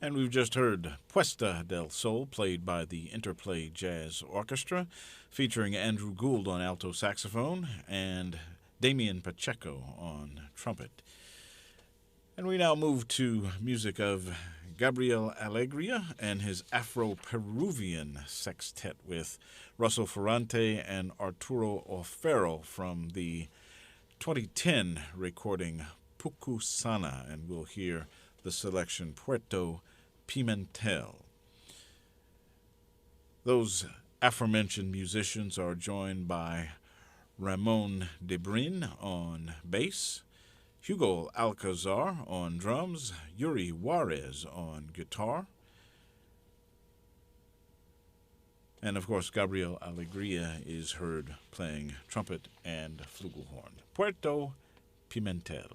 And we've just heard Puesta del Sol, played by the Interplay Jazz Orchestra, featuring Andrew Gould on alto saxophone and Damian Pacheco on trumpet. And we now move to music of Gabriel Alegria and his Afro-Peruvian sextet with Russell Ferrante and Arturo O'Farrell from the 2010 recording Pucusana, and we'll hear the selection Puerto Pimentel. Those aforementioned musicians are joined by Ramon Debrin on bass, Hugo Alcazar on drums, Yuri Juarez on guitar, and of course Gabriel Alegria is heard playing trumpet and flugelhorn. Puerto Pimentel.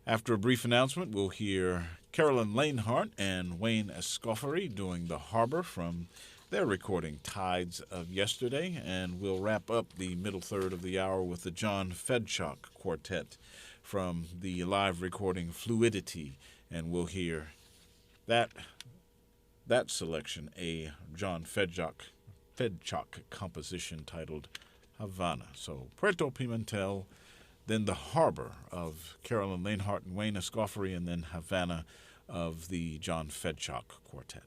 After a brief announcement, we'll hear Carolyn Lanehart and Wayne Escoffery doing The Harbor from their recording Tides of Yesterday, and we'll wrap up the middle third of the hour with the John Fedchock Quartet from the live recording Fluidity, and we'll hear that selection, a John Fedchock composition titled Havana. So Puerto Pimentel, then The Harbor of Carolyn Lanehart and Wayne Escoffery, and then Havana of the John Fedchock Quartet.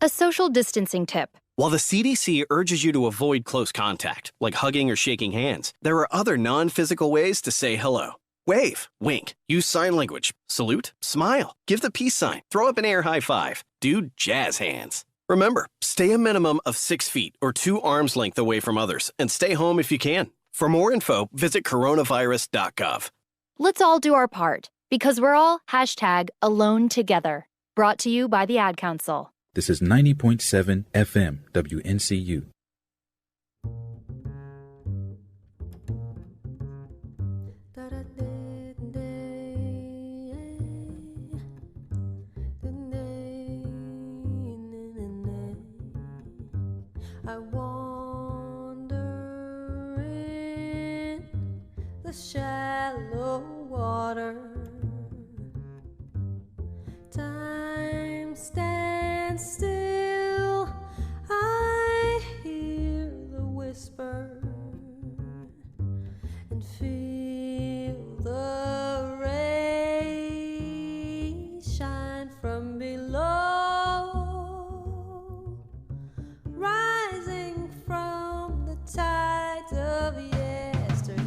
A social distancing tip. While the CDC urges you to avoid close contact, like hugging or shaking hands, there are other non-physical ways to say hello. Wave, wink, use sign language, salute, smile, give the peace sign, throw up an air high five, do jazz hands. Remember, stay a minimum of 6 feet or 2 arms length away from others, and stay home if you can. For more info, visit coronavirus.gov. Let's all do our part, because we're all #AloneTogether. Brought to you by the Ad Council. This is 90.7 FM WNCU. I wander in the shallow water. Time stands still. I hear the whisper and feel the rays shine from below, rising from the tides of yesterday.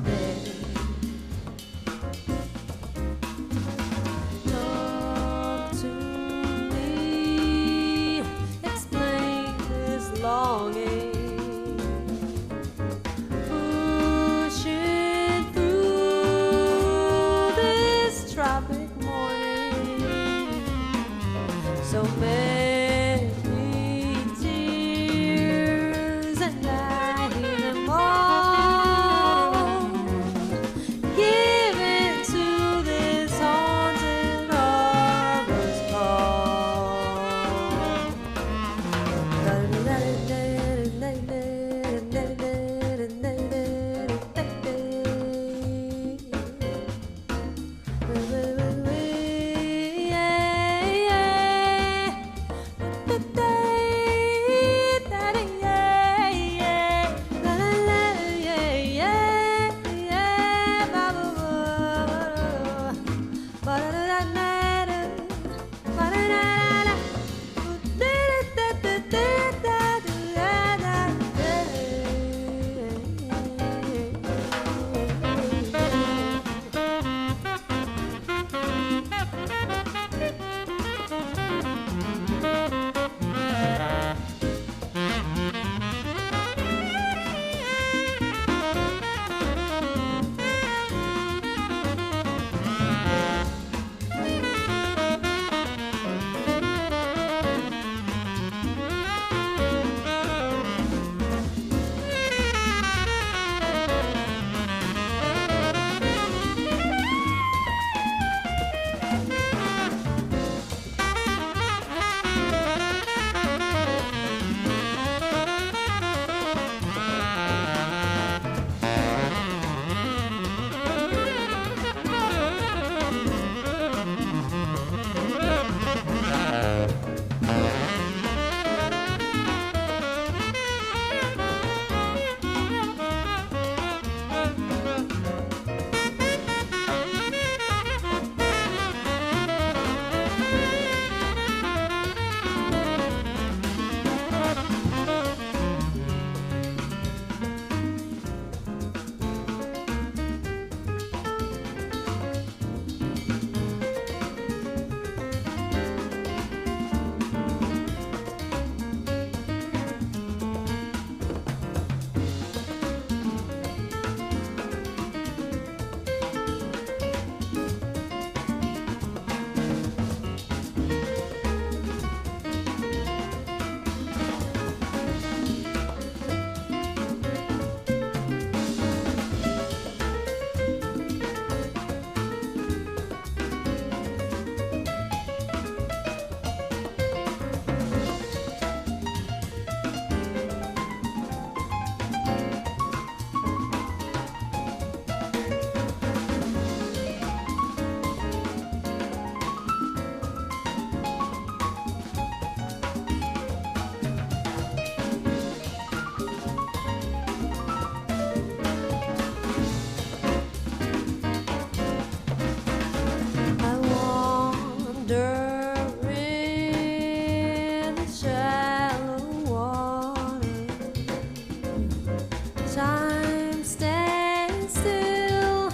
Time stands still.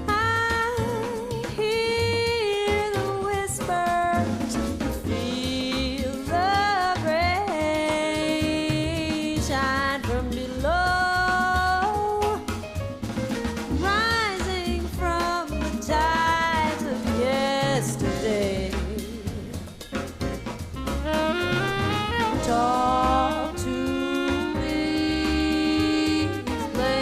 I hear the whispers, feel the rain shine from below, rising from the tides of yesterday. Talk to me, explain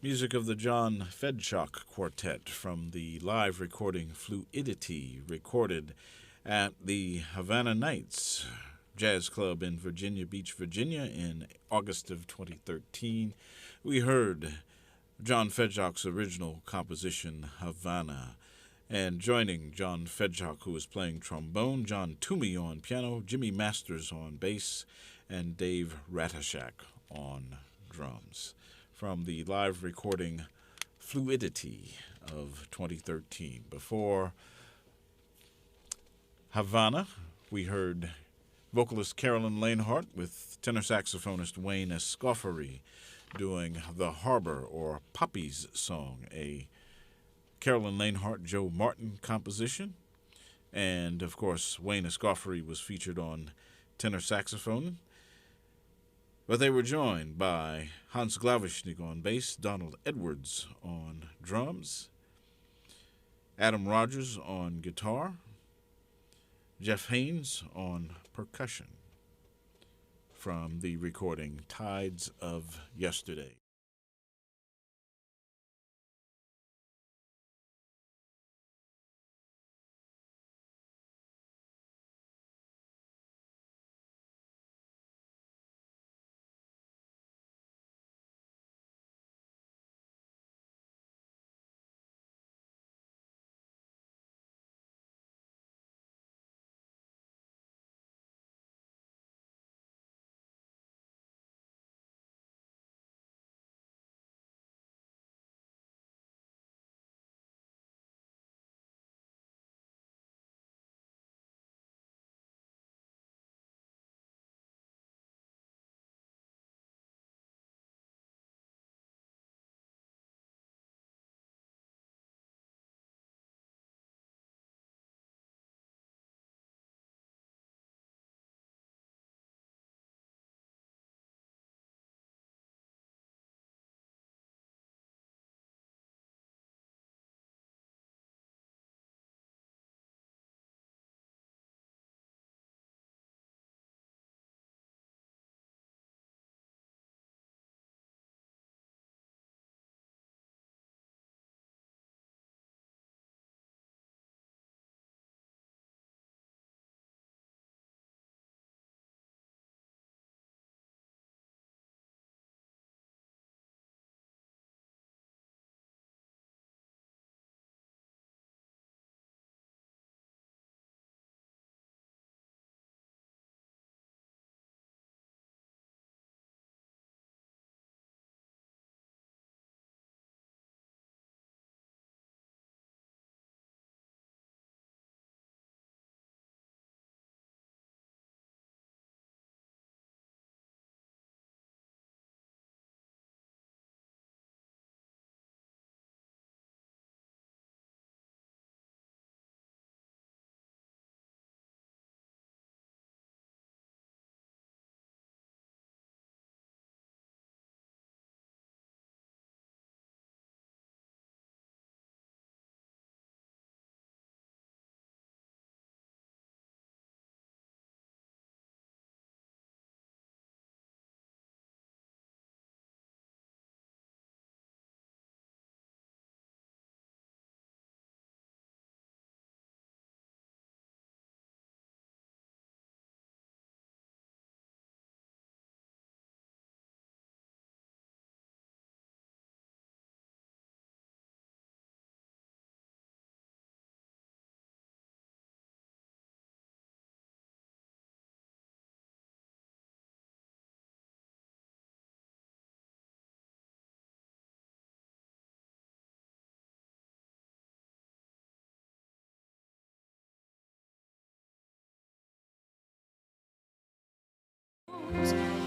Music of the John Fedchock Quartet from the live recording Fluidity, recorded at the Havana Nights Jazz Club in Virginia Beach, Virginia in August of 2013. We heard John Fedchock's original composition, Havana, and joining John Fedchock, who was playing trombone, John Toomey on piano, Jimmy Masters on bass, and Dave Ratashak on drums, from the live recording Fluidity of 2013. Before Havana, we heard vocalist Carolyn Lanehart with tenor saxophonist Wayne Escoffery doing The Harbor, or Poppy's Song, a Carolyn Lanehart, Joe Martin composition. And, of course, Wayne Escoffery was featured on tenor saxophone. But they were joined by Hans Glavischnik on bass, Donald Edwards on drums, Adam Rogers on guitar, Jeff Haynes on percussion, from the recording Tides of Yesterday.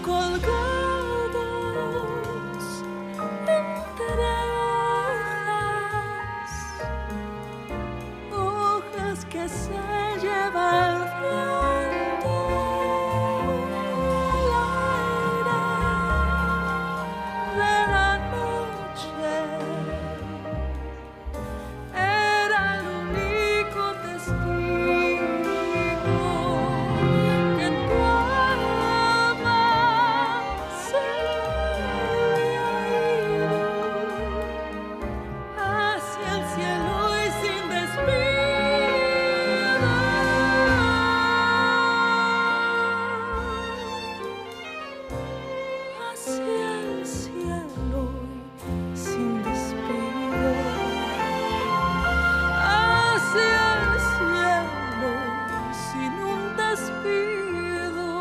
Colgados entre hojas que se lleva el viento, el aire de la noche era el único testigo que tu alma despido.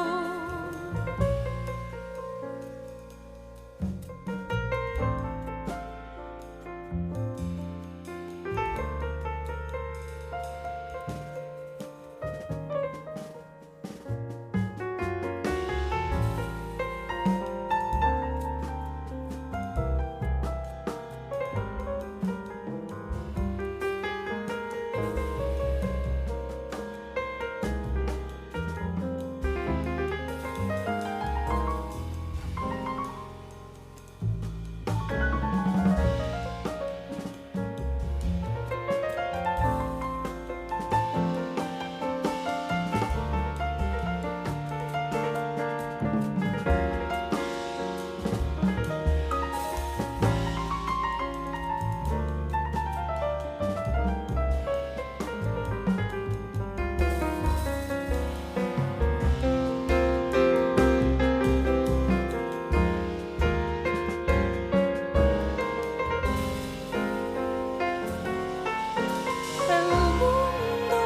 El mundo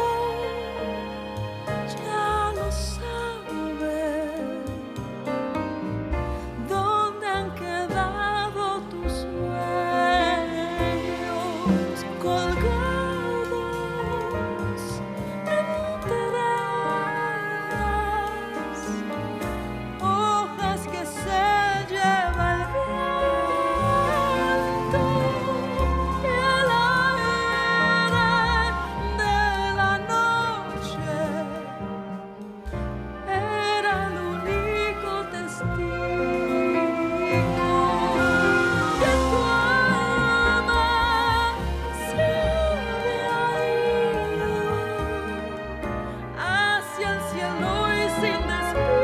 ya lo sabe. ¿Dónde han quedado tus sueños colgados enteras? Hojas que se lleva el viento y el aire de la noche era el único testigo que tu alma se había ido hacia el cielo y sin despido.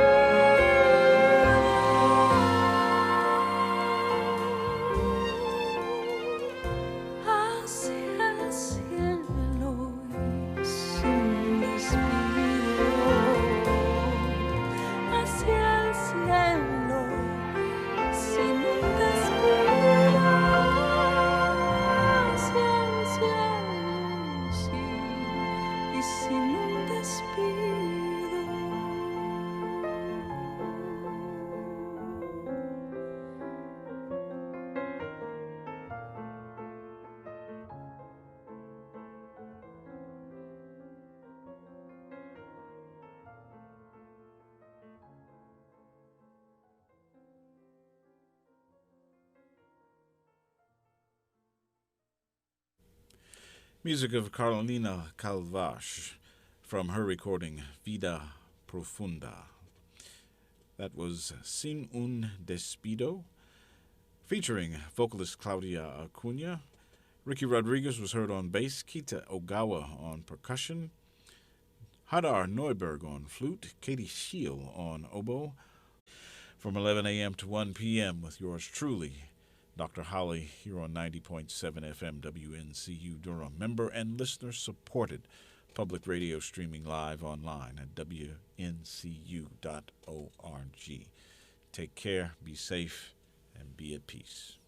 Hacia el cielo y sin despido. Hacia el cielo sin despido. Hacia el cielo y sin un despido. Music of Carolina Calvache from her recording Vida Profunda. That was Sin un Despido, featuring vocalist Claudia Acuna. Ricky Rodriguez was heard on bass, Kita Ogawa on percussion, Hadar Neuberg on flute, Katie Scheel on oboe. From 11 a.m. to 1 p.m. with yours truly, Dr. Holly, here on 90.7 FM WNCU Durham. Member and listener supported public radio streaming live online at WNCU.org. Take care, be safe, and be at peace.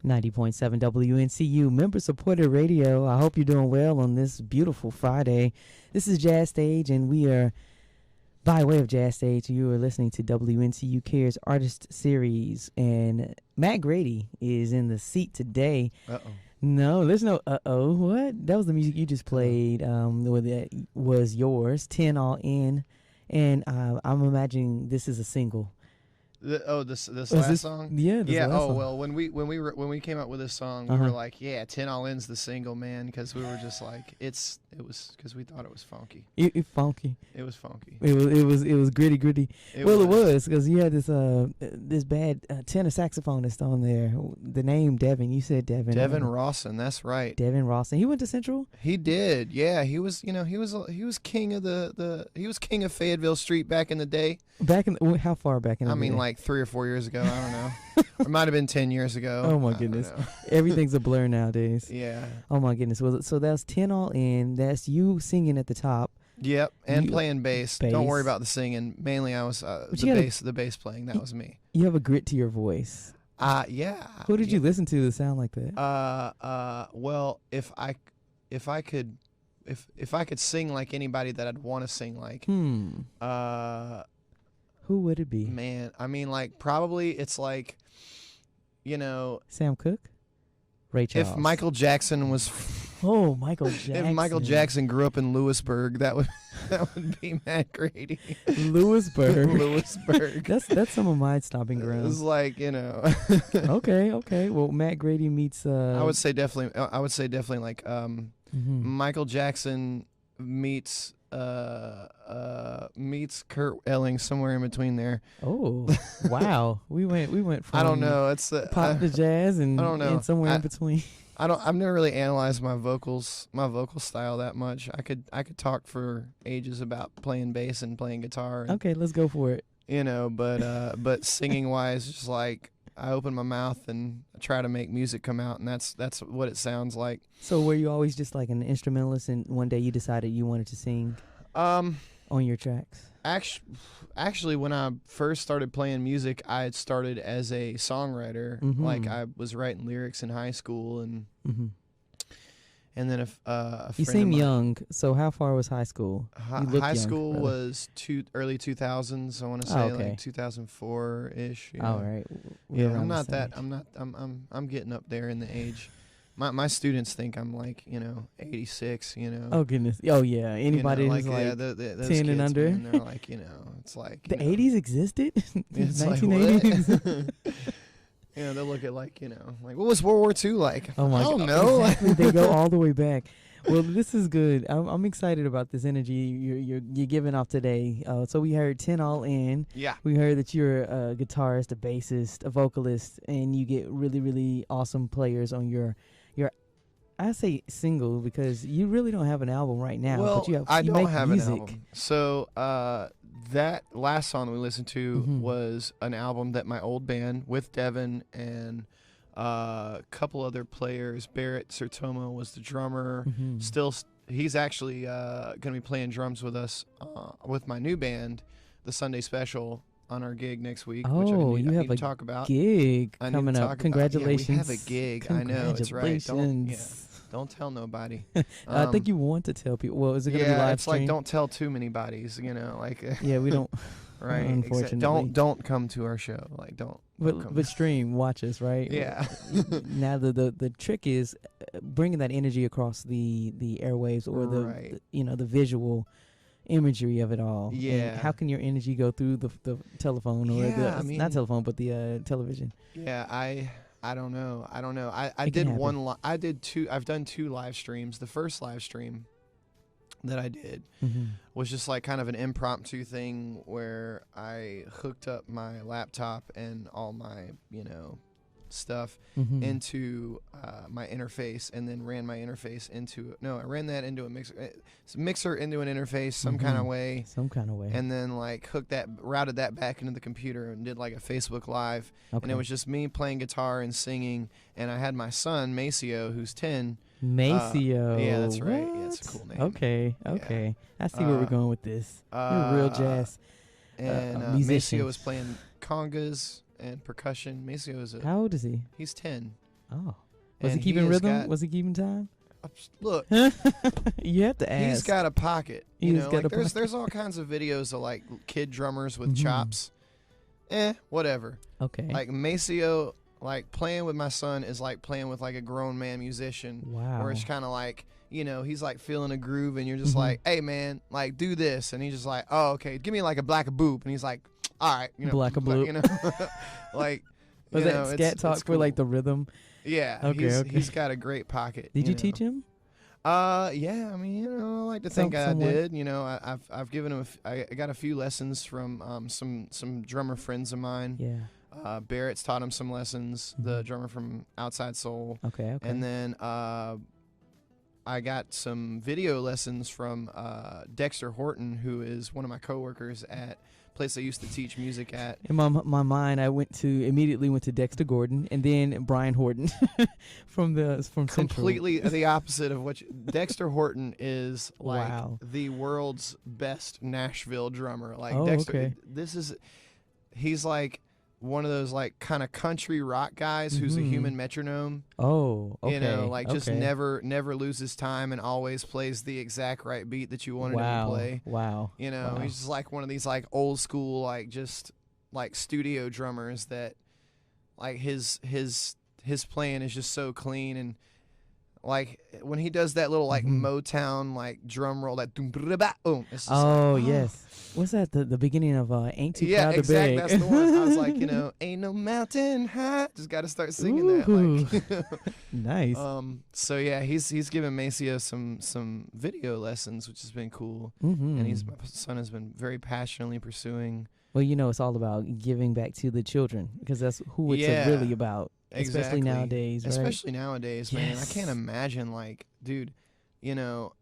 90.7 WNCU, member-supported radio. I hope you're doing well on this beautiful Friday. This is Jazz Stage, and we are, by way of Jazz Stage, you are listening to WNCU Cares Artist Series, and Matt Grady is in the seat today. Uh-oh. No, there's no uh-oh. What? That was the music you just played, that was yours, 10 All In, and I'm imagining this is a single. This last song? Yeah. Yeah. Last song. Well, when we came out with this song, we were like, yeah, 10 All In's the single, man, because we were just like, it was because we thought it was funky. It funky. It was funky. It was gritty. It was because you had this bad tenor saxophonist on there. The name Devin. You said Devin. Devin Rawson. That's right. Devin Rawson. He went to Central. He did. Yeah. He was. He was king of he was king of Fayetteville Street back in the day. How far back in the day? I mean, like 3 or 4 years ago. I don't know. It might have been 10 years ago. Oh my goodness. Everything's a blur nowadays. Yeah. Oh my goodness. Well, so that's 10 All In. That's you singing at the top. Yep, and playing bass. Don't worry about the singing. Mainly, I was the bass playing. That was me. You have a grit to your voice. Yeah. Who did you listen to sound like that? Well, if I could sing like anybody that I'd want to sing like, who would it be? Man, I mean, like probably it's like, Sam Cooke, Ray Charles. If Michael Jackson was. Oh, Michael Jackson. If Michael Jackson grew up in Lewisburg, that would be Matt Grady. Lewisburg. That's some of my stomping grounds. It's like, Okay. Well, Matt Grady meets. I would say definitely like Michael Jackson meets Kurt Elling, somewhere in between there. Oh, wow. We went from I don't know. It's pop to jazz and I don't know. And somewhere in between. I've never really analyzed my vocal style that much. I could talk for ages about playing bass and playing guitar. Okay, let's go for it. But singing wise, just like I open my mouth and I try to make music come out, and that's what it sounds like. So were you always just like an instrumentalist, and one day you decided you wanted to sing on your tracks? Actually, when I first started playing music, I had started as a songwriter. Mm-hmm. Like I was writing lyrics in high school, and and then a friend you seem of mine, young. So how far was high school? High school was early 2000s. I want to say like 2004 ish. All right. Yeah, I'm not that. I'm getting up there in the age. My students think I'm like 86. Oh goodness. Oh yeah. Anybody who's like those 10 kids, and under. Man, they're like it's like the 80s existed. It's 1980s. Like, they'll look at like what was World War II like? Oh my I don't God. know. Exactly. They go all the way back. Well, this is good. I'm excited about this energy you're giving off today. So we heard 10 All In. Yeah. We heard that you're a guitarist, a bassist, a vocalist, and you get really, really awesome players on your I say single because you really don't have an album right now. Well, but I you don't make have music. an album. So that last song we listened to was an album that my old band with Devin and a couple other players. Barrett Sertomo was the drummer. He's actually going to be playing drums with us with my new band, the Sunday Special, on our gig next week. Which I need to talk about. Gig coming up. Congratulations. Yeah, we have a gig. I know, it's right. Don't tell nobody. I think you want to tell people. Well, is it going to be live it's stream? like don't tell too many bodies. Yeah, we don't. Right. Unfortunately, don't come to our show. Like don't. But stream, watch us, right? Yeah. Now the trick is bringing that energy across the airwaves or the visual imagery of it all. Yeah. And how can your energy go through the telephone or not telephone but the television? Yeah, I don't know. I did one. I've done 2 live streams. The first live stream that I did was just like kind of an impromptu thing where I hooked up my laptop and all my stuff into my interface, and then ran my interface into I ran that into a mixer into an interface some kind of way, and then like routed that back into the computer and did like a Facebook Live, and it was just me playing guitar and singing, and I had my son Maceo, who's 10. Maceo. Yeah, that's right. What? Yeah, it's a cool name. Okay. Yeah. I see where we're going with this. You're real jazz. And Maceo was playing congas and percussion. Maceo is how old is he? He's 10. Oh. Was And he keeping rhythm? got, Was he keeping time? Look, You have to ask. he's got a pocket. You He's know, got like a there's all kinds of videos of like kid drummers with Mhm. chops. Whatever. Okay. Like Maceo, like playing with my son is like playing with like a grown man musician. Wow. Where it's kind of like, you know, he's like feeling a groove and you're just Mhm. like, hey man, like do this, and he's just like, oh okay, give me like a black a boop, and he's like, all right, you know, Black a boop. you know, like. Was you that know, scat it's talk for cool. like the rhythm? Yeah. Okay, He's got a great pocket. Did you know. teach him? Yeah. I mean, you know, I like to think I Somewhat. did. You know, I've given him. I got a few lessons from some drummer friends of mine. Yeah. Barrett's taught him some lessons. The drummer from Outside Soul. Okay. Okay. And then I got some video lessons from Dexter Horton, who is one of my coworkers at a place I used to teach music at. In my mind, I immediately went to Dexter Gordon and then Brian Horton from Central. Completely the opposite of what Dexter Horton is like. Wow. The world's best Nashville drummer. Like Oh, Dexter, okay. he's like one of those like kind of country rock guys who's a Mhm. human metronome. Oh, okay. You know, like just okay. never loses time and always plays the exact right beat that you wanted him Wow. to play. Wow. You know, Wow. he's just like one of these like old school like just like studio drummers that like his playing is just so clean, and like when he does that little like Mhm. Motown like drum roll, that doom, boom, it's just Oh like, yes. What's that? The beginning of Ain't Too yeah, Proud to exactly. Beg. That's the one. I was like, you know, ain't no mountain high. Just got to start singing Ooh. that. Like, Nice. So yeah, he's given Maceo some video lessons, which has been cool. Mhm. And my son has been very passionately pursuing. Well, you know, it's all about giving back to the children because that's who it's Yeah, really about. Exactly. Especially nowadays, right? Especially nowadays, man. I Yes. can't imagine, like, dude, you know,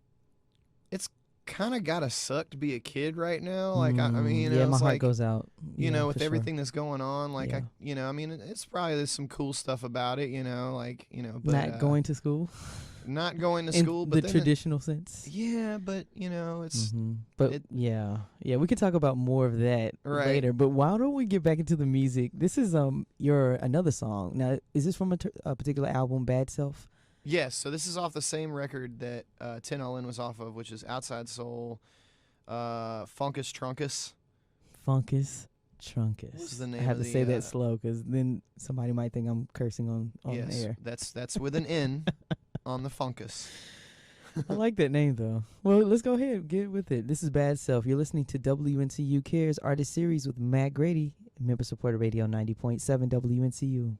it's kind of gotta suck to be a kid right now. Like, I mean, you know, yeah, my it's heart like, goes out. you Yeah, know, with for sure. everything that's going on, like, Yeah. you know, I mean, it's probably there's some cool stuff about it, you know, like, you know, but Not going to school not going to in school, the but then traditional sense. yeah, but you know, it's But yeah, we could talk about more of that Right. later. But why don't we get back into the music? This is your another song. Now, is this from a particular album, Bad Self? yes. So this is off the same record that 10 All In was off of, which is Outside Soul, Funkus Trunkus. Funkus Trunkus. What's the name I have of to say the, that slow because then somebody might think I'm cursing on Yes, air. that's with an N on the Funkus. I like that name though. Well, let's go ahead, get with it. This is Bad Self. You're listening to WNCU Cares Artist Series with Matt Grady, member supported radio 90.7 WNCU.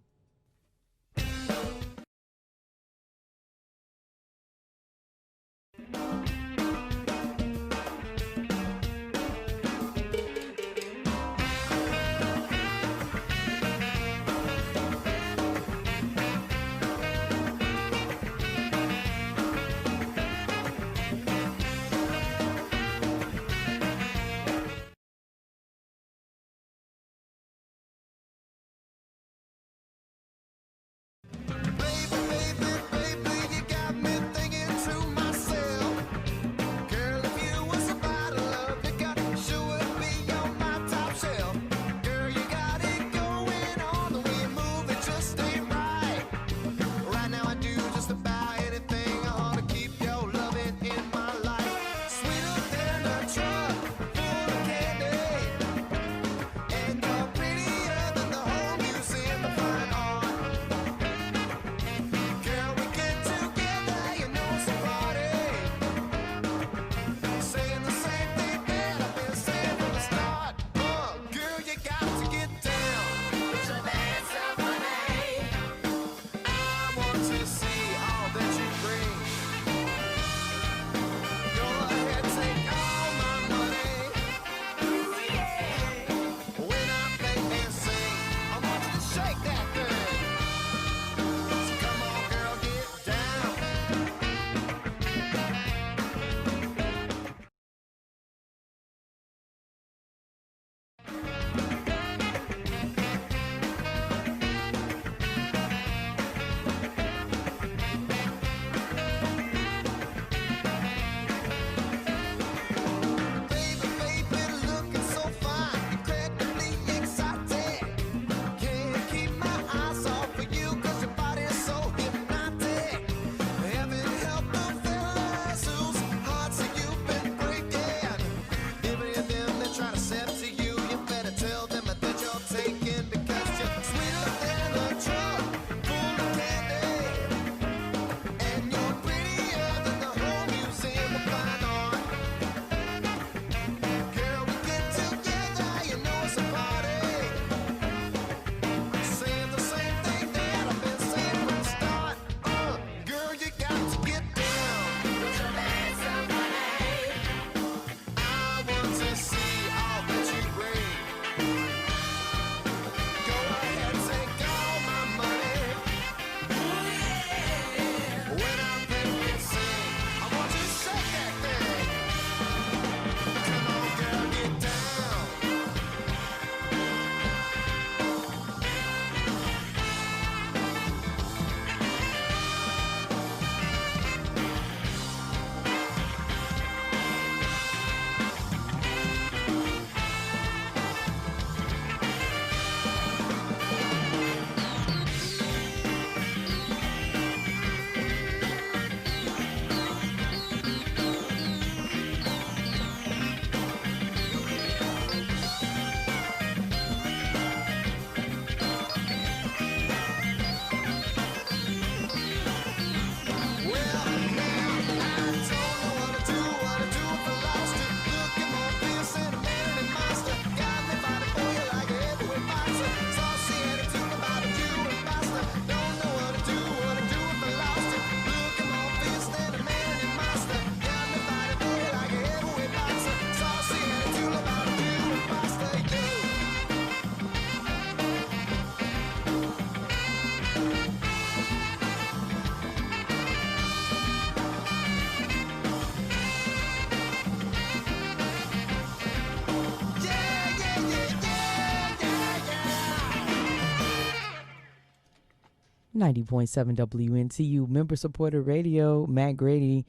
90.7 WNCU, member supported radio. Matt Grady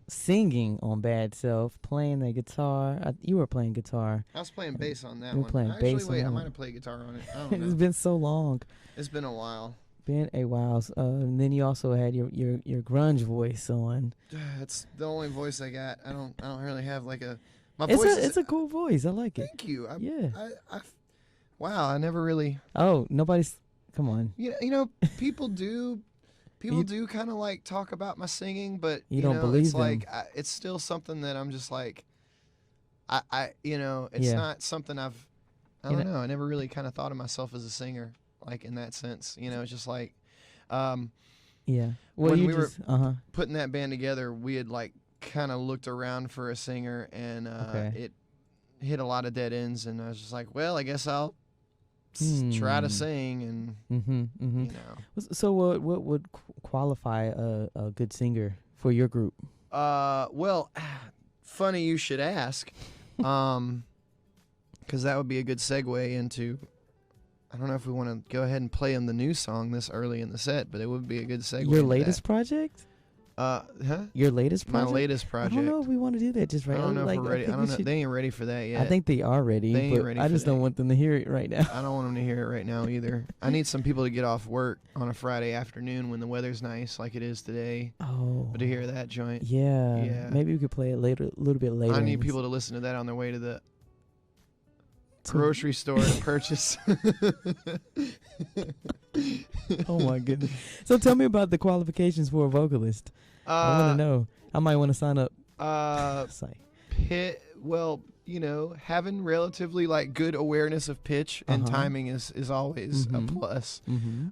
singing on Bad Self, playing the guitar. You were playing guitar. I was playing bass on that You were one. playing bass on Wait, that I one. might have played guitar on it. I don't know. It's been so long. It's been a while. Been a while. And then you also had your grunge voice on. It's the only voice I got. I don't really have like a. My It's voice. it's a cool voice. I like it. Thank you. Yeah. Wow. I never really. Oh, nobody's. Come on. You know, people do. People do kind of like talk about my singing, but You don't know, believe it's them. like it's still something that I'm just like, it's Yeah. not something I don't know. I never really kind of thought of myself as a singer, like in that sense. It's just like, Yeah. Well, when you we just putting that band together, we had like kind of looked around for a singer, and it hit a lot of dead ends, and I was just like, well, I guess I'll try to sing, and So what would qualify a good singer for your group? Well, funny you should ask, because that would be a good segue into. I don't know if we want to go ahead and play him the new song this early in the set, but it would be a good segue. Your into latest project? Huh? Your latest My project? latest project. I don't know if we want to do that just right. I don't know if we're ready. I don't know. Should, They ain't ready for that yet. I think they are ready, They ain't but ready I for just that. don't want them to hear it right now. I don't want them to hear it right now either. I need some people to get off work on a Friday afternoon when the weather's nice, like it is today. Oh. But to hear that joint. Yeah. Yeah. Maybe we could play it later, a little bit later. I need people to listen to that on their way to the grocery store to purchase. Oh my goodness. So tell me about the qualifications for a vocalist. I want to know. I might want to sign up. Well, having relatively like good awareness of pitch and timing is always a plus.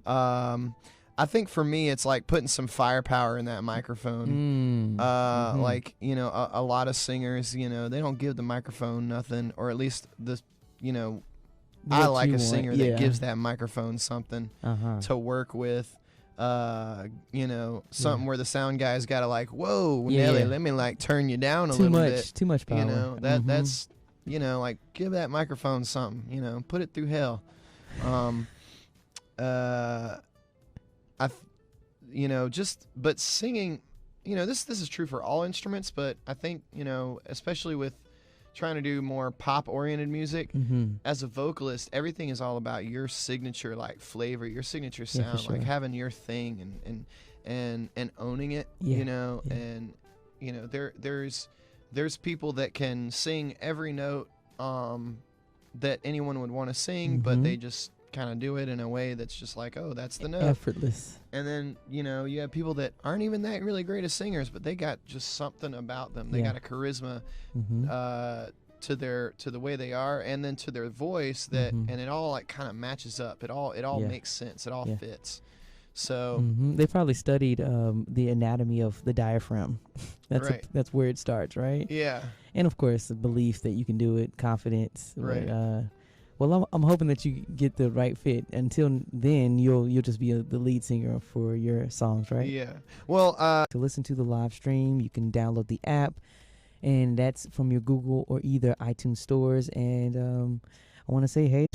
I think for me, it's like putting some firepower in that microphone. Like, a lot of singers, they don't give the microphone nothing, or at least I like a singer that gives that microphone something to work with. Something where the sound guy's got to like, whoa, Nelly, let me like turn you down a little bit. Too much power. That's, like give that microphone something, put it through hell. But singing, this is true for all instruments, but I think, especially with trying to do more pop-oriented music, as a vocalist, everything is all about your signature like flavor, your signature sound, like having your thing and owning it, and there's people that can sing every note that anyone would want to sing, but they just kind of do it in a way that's just like, oh, that's the note, effortless. And then you have people that aren't even that really great as singers, but they got just something about them. They got a charisma to the way they are, and then to their voice that, and it all like kind of matches up. It all makes sense. It all fits. So they probably studied the anatomy of the diaphragm. That's where it starts, right? Yeah. And of course, the belief that you can do it, confidence. Right. But, well, I'm hoping that you get the right fit. Until then, you'll just be the lead singer for your songs, right? Yeah. Well, to listen to the live stream, you can download the app, and that's from your Google or either iTunes stores. And I want to say, hey.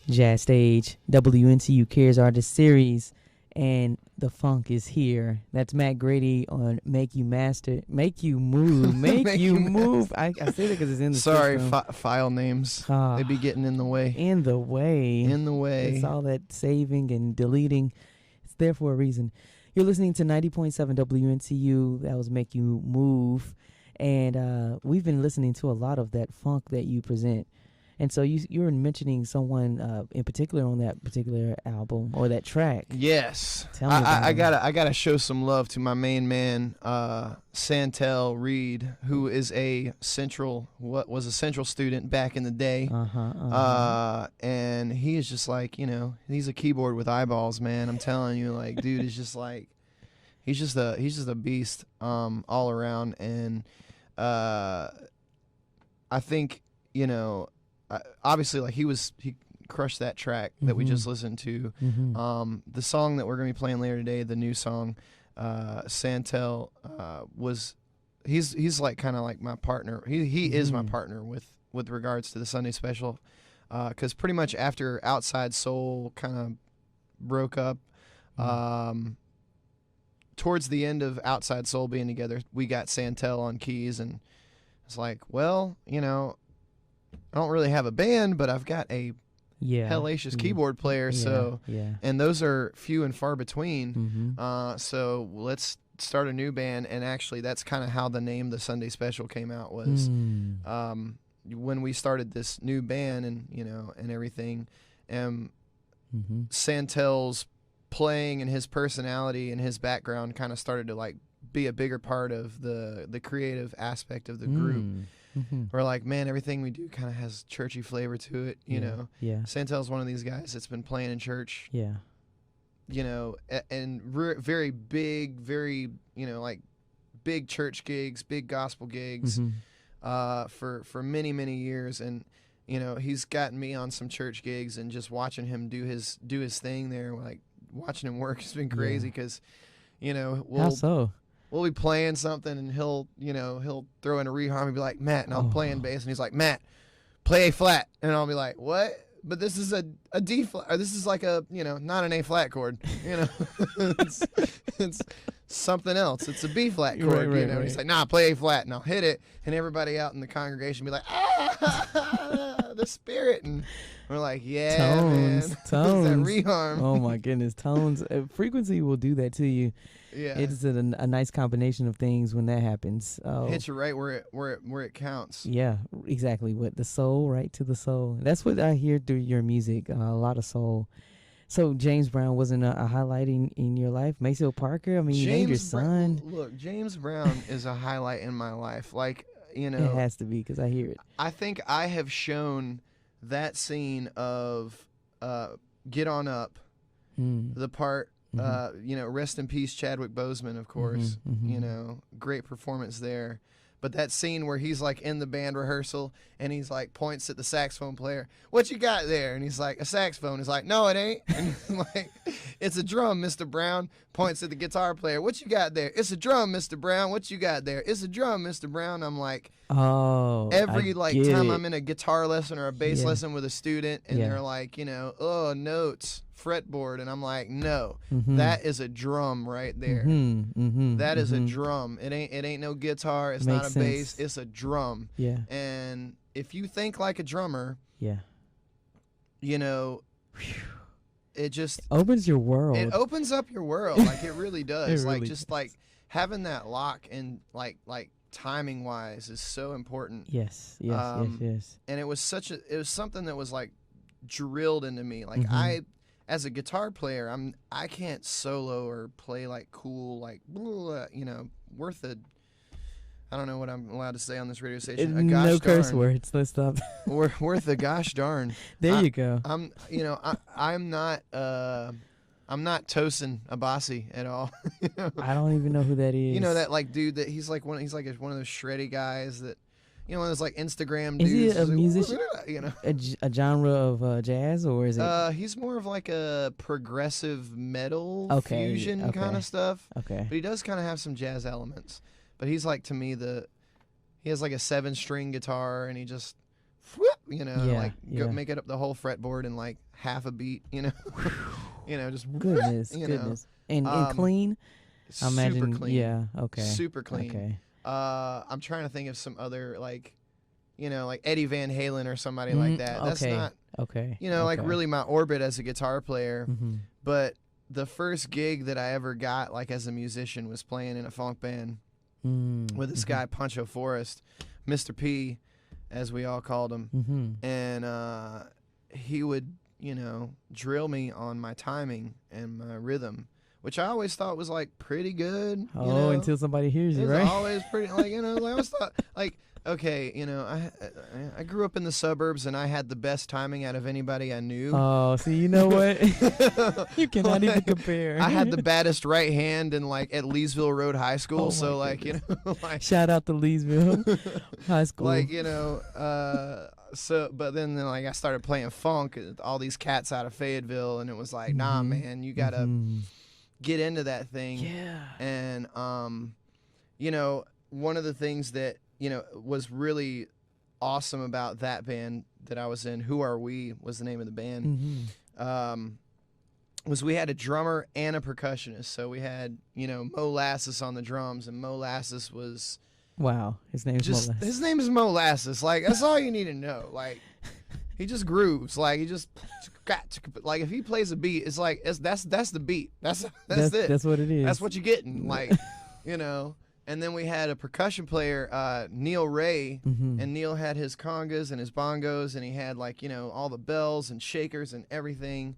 Jazz Stage, WNCU Cares Artist Series, and The funk is here. That's Matt Grady on Make You Move. Make You Move. I say that because it's in the Sorry, system. file names. They be getting in the way. In the way. It's all that saving and deleting. It's there for a reason. You're listening to 90.7 WNCU. That was Make You Move. And we've been listening to a lot of that funk that you present. And so you were mentioning someone in particular on that particular album or that track. Yes, Tell me about I gotta show some love to my main man, Santel Reed, who is was a Central student back in the day. And he is just like, he's a keyboard with eyeballs, man. I'm telling you, like, dude is just like, he's just a beast, all around. And I think, obviously, like, he crushed that track that we just listened to. The song that we're gonna be playing later today, the new song, Santel, he's like kind of like my partner. He is my partner with regards to the Sunday Special, because pretty much after Outside Soul kind of broke up, towards the end of Outside Soul being together, we got Santel on keys, and it's like, well, I don't really have a band, but I've got a hellacious keyboard player. And those are few and far between. So let's start a new band. And actually, that's kind of how the name The Sunday Special came out. Was when we started this new band, and everything. Santel's playing and his personality and his background kind of started to like be a bigger part of the creative aspect of the group. We're like, man, everything we do kind of has churchy flavor to it, you know. Santel's one of these guys that's been playing in church, and very big, very, like big church gigs, big gospel gigs, for many, many years. And, he's gotten me on some church gigs, and just watching him do his thing there, like watching him work has been crazy because, how so? We'll be playing something, and he'll throw in a reharm and be like, Matt, and I'm playing bass, and he's like, Matt, play A flat, and I'll be like, what? But this is a D flat, or this is like a, not an A flat chord, it's something else. It's a B flat chord, right. And he's like, nah, play A flat, and I'll hit it, and everybody out in the congregation be like, the Spirit, and we're like, yeah, tones. man, that reharm. Oh my goodness, tones. Frequency will do that to you. Yeah, it's a nice combination of things when that happens. Hits you right where it counts. Yeah, exactly. What the soul, right to the soul. That's what I hear through your music. A lot of soul. So James Brown wasn't a highlight in your life. Maceo Parker. I mean, you named your son. Look, James Brown is a highlight in my life. Like, it has to be because I hear it. I think I have shown that scene of Get On Up, the part. Rest in peace, Chadwick Boseman, of course. Great performance there. But that scene where he's like in the band rehearsal and he's like points at the saxophone player, what you got there? And he's like, a saxophone. He's like, no, it ain't. And he's like, it's a drum, Mr. Brown. Points at the guitar player, what you got there? It's a drum, Mr. Brown. What you got there? It's a drum, Mr. Brown. I'm like, every time I'm in a guitar lesson or a bass lesson with a student, and they're like, notes, fretboard, and I'm like, no, that is a drum right there. That is a drum. It ain't no guitar. It's not a bass. It's a drum. Yeah. And if you think like a drummer, it just opens your world. It opens up your world, like it really does. It like really just does. like having that lock and like timing wise is so important. Yes. And it was something that was like drilled into me. Like as a guitar player, I can't solo or play like cool, like worth a. I don't know what I'm allowed to say on this radio station. A gosh no curse darn. words. Let's stop. Worth a gosh darn. There you go. I'm not Tosin Abasi at all. I don't even know who that is. You know that like dude that he's like one of those shreddy guys that. One of those like Instagram dudes. Is he a musician? A genre of jazz, or is it? He's more of like a progressive metal fusion kind of stuff. Okay. But he does kind of have some jazz elements. But he's like, to me, he has like a 7-string guitar, and he just, make it up the whole fretboard in like half a beat, just Goodness. And clean. I imagine. Super clean. Yeah. Okay. Super clean. Okay. I'm trying to think of some other like Eddie Van Halen or somebody like that. That's not like really my orbit as a guitar player. Mm-hmm. But the first gig that I ever got like as a musician was playing in a funk band with this guy Pancho Forrest, Mr. P, as we all called him, and he would drill me on my timing and my rhythm, which I always thought was like pretty good. Until somebody hears you, right? Always pretty like I always thought like. Okay, I grew up in the suburbs and I had the best timing out of anybody I knew. Oh, see, you know what? You cannot even compare. I had the baddest right hand in like at Leesville Road High School, so like like shout out to Leesville High School. Like but then like I started playing funk, all these cats out of Fayetteville, and it was like, nah, man, you gotta get into that thing. Yeah. And one of the things that was really awesome about that band that I was in, Who Are We was the name of the band, was we had a drummer and a percussionist. So we had, Molasses on the drums, and Molasses was... Wow, his name is Molasses. His name is Molasses. Like, that's all you need to know. Like, he just grooves. Like, he just... Like, if he plays a beat, it's like, that's the beat. That's it. That's what it is. That's what you're getting. Like, And then we had a percussion player, Neil Ray, and Neil had his congas and his bongos, and he had like all the bells and shakers and everything.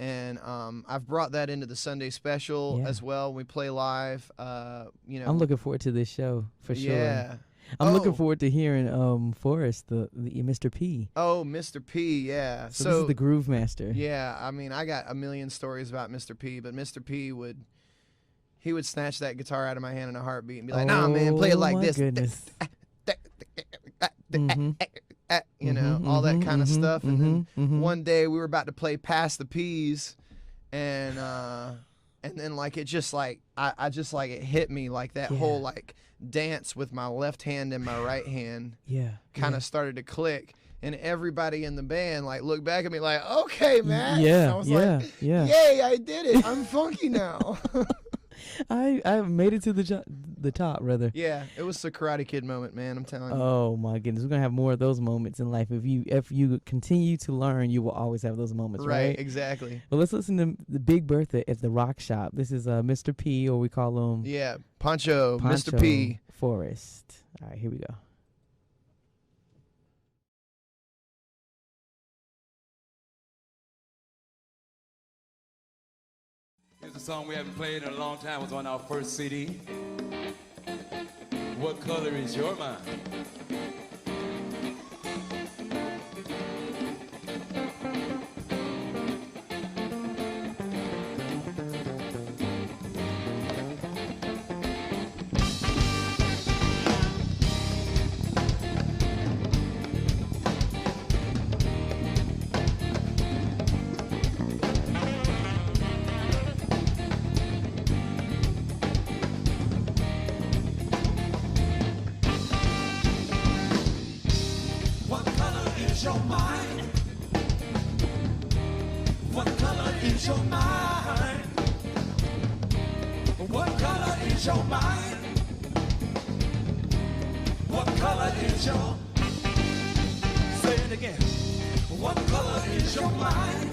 And I've brought that into the Sunday special as well. We play live. I'm looking forward to this show for sure. Yeah. I'm looking forward to hearing Forrest, the Mr. P. Oh, Mr. P, yeah. So this is the Groove Master. Yeah, I mean, I got a million stories about Mr. P, but Mr. P would snatch that guitar out of my hand in a heartbeat and be like, nah, man, play it like this. Goodness. All that kind of stuff. And then one day we were about to play Pass the Peas, and then like it just like I just like it hit me like that whole like dance with my left hand and my right hand kind of started to click. And everybody in the band like looked back at me like, okay, man. Yeah, I was like, yay, I did it. I'm funky now. I made it to the top, rather. Yeah, it was the Karate Kid moment, man. I'm telling you. Oh my goodness, we're gonna have more of those moments in life. If you continue to learn, you will always have those moments, right? Exactly. Well, let's listen to the Big Bertha at the Rock Shop. This is Mr. P, or we call him Pancho, Mr. P. Forrest. All right, here we go. Here's a song we haven't played in a long time. It was on our first CD. What color is your mind? your mind? What color is your mind? What color is your mind? What color is your... Say it again. What color is your mind?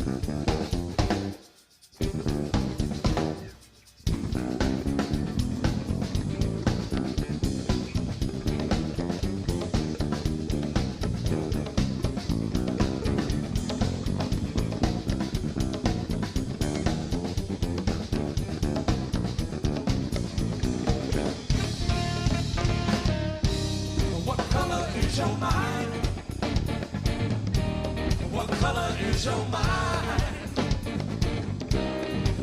What color is your mind? What color is your mind?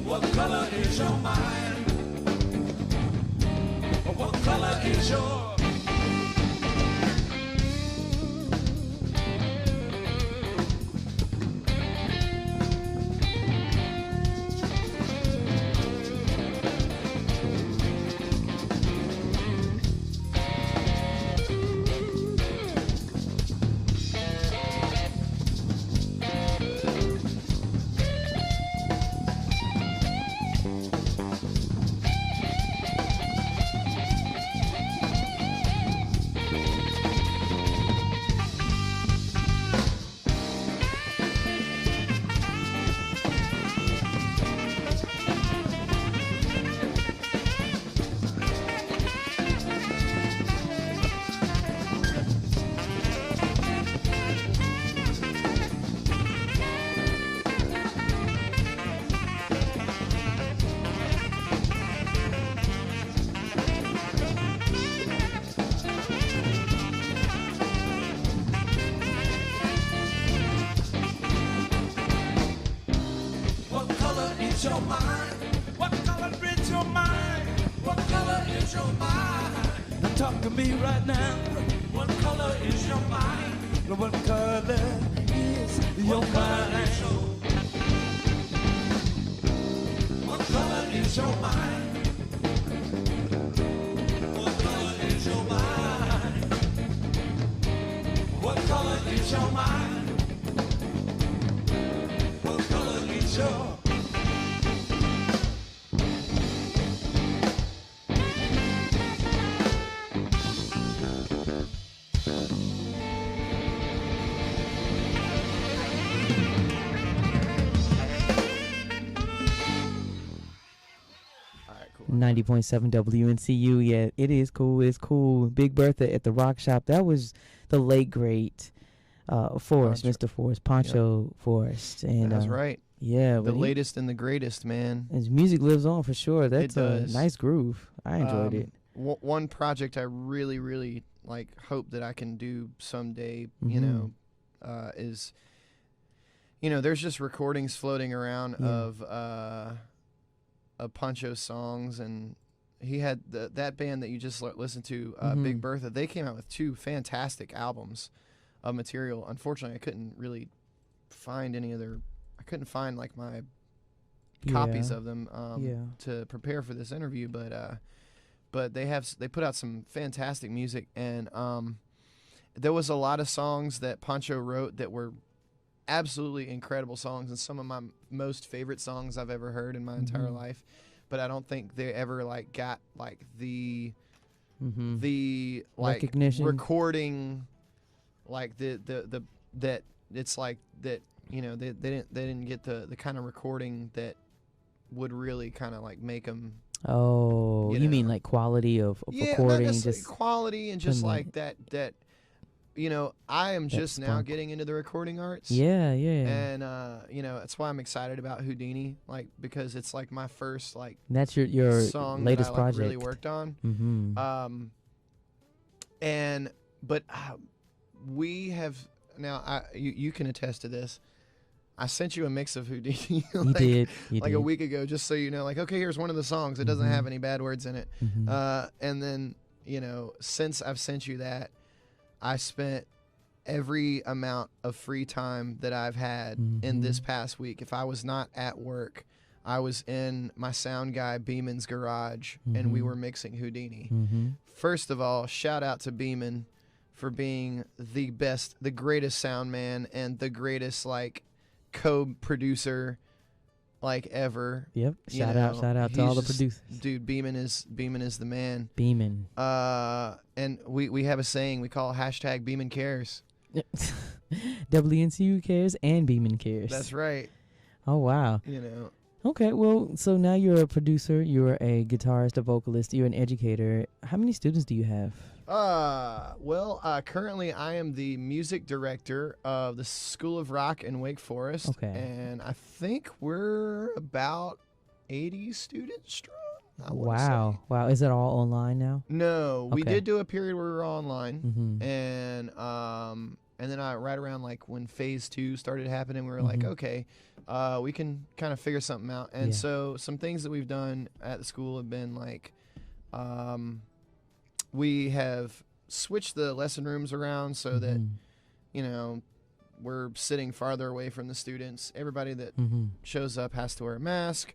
What color is your mind? What color is your your mind? What color is your mind? What color is your mind? Now talk to me right now. What color is your mind? What color is your mind? What color is your mind? What color is your mind? What color is your mind? What color is your 90.7 WNCU. Yeah, it is cool. It's cool. Big Bertha at the Rock Shop. That was the late great Forrest, Mr. Forrest, Poncho Forrest. And that's right. Yeah, the latest and the greatest, man. His music lives on for sure. That's a nice groove. I enjoyed it. One project I really, really hope that I can do someday, is, there's just recordings floating around of Poncho's songs, and he had that band that you just listened to, Big Bertha. They came out with 2 fantastic albums of material. Unfortunately, I couldn't really find any other. I couldn't find my copies of them to prepare for this interview, but they put out some fantastic music, and there was a lot of songs that Poncho wrote that were absolutely incredible songs, and some of my most favorite songs I've ever heard in my entire life. But I don't think they ever got the recognition, recording, that it's that they didn't get the kind of recording that would really kind of make them. Oh, you mean quality of recording, not just quality, and just that. I am just now getting into the recording arts. Yeah. And that's why I'm excited about Houdini, because it's my first that's your song latest that I project really worked on. But we have now. You can attest to this. I sent you a mix of Houdini you did. A week ago, just so you know, okay, here's one of the songs. It doesn't have any bad words in it. And then, since I've sent you that, I spent every amount of free time that I've had in this past week. If I was not at work, I was in my sound guy Beeman's garage, and we were mixing Houdini. First of all, shout out to Beeman for being the best, the greatest sound man, and the greatest co-producer ever. Yep. Shout out to all the producers. Dude, Beeman is the man. Beeman. And we have a saying we call it #Beeman Cares. WNCU cares and Beeman cares. That's right. Oh, wow. Okay, well, so now you're a producer, you're a guitarist, a vocalist, you're an educator. How many students do you have? Currently I am the music director of the School of Rock in Wake Forest. Okay. And I think we're about 80 students strong. Wow. Wow. Is it all online now? No, we Okay. did do a period where we were online. Mm-hmm. And then right around like when phase 2 started happening, we were like, okay, we can kind of figure something out. And so some things that we've done at the school have been like, we have switched the lesson rooms around so that, we're sitting farther away from the students. Everybody that shows up has to wear a mask.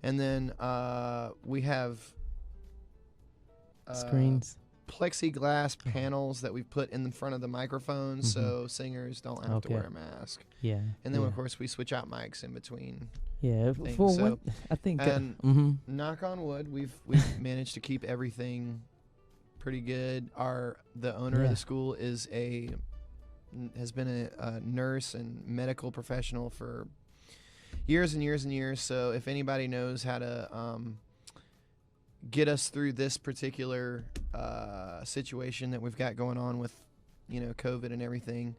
And then we have screens, plexiglass panels that we've put in the front of the microphones so singers don't have to wear a mask. Yeah. And then, of course, we switch out mics in between. Yeah. Things. For so, what I think. And knock on wood, we've managed to keep everything pretty good. The owner of the school has been a nurse and medical professional for years and years and years. So if anybody knows how to get us through this particular situation that we've got going on with, COVID and everything,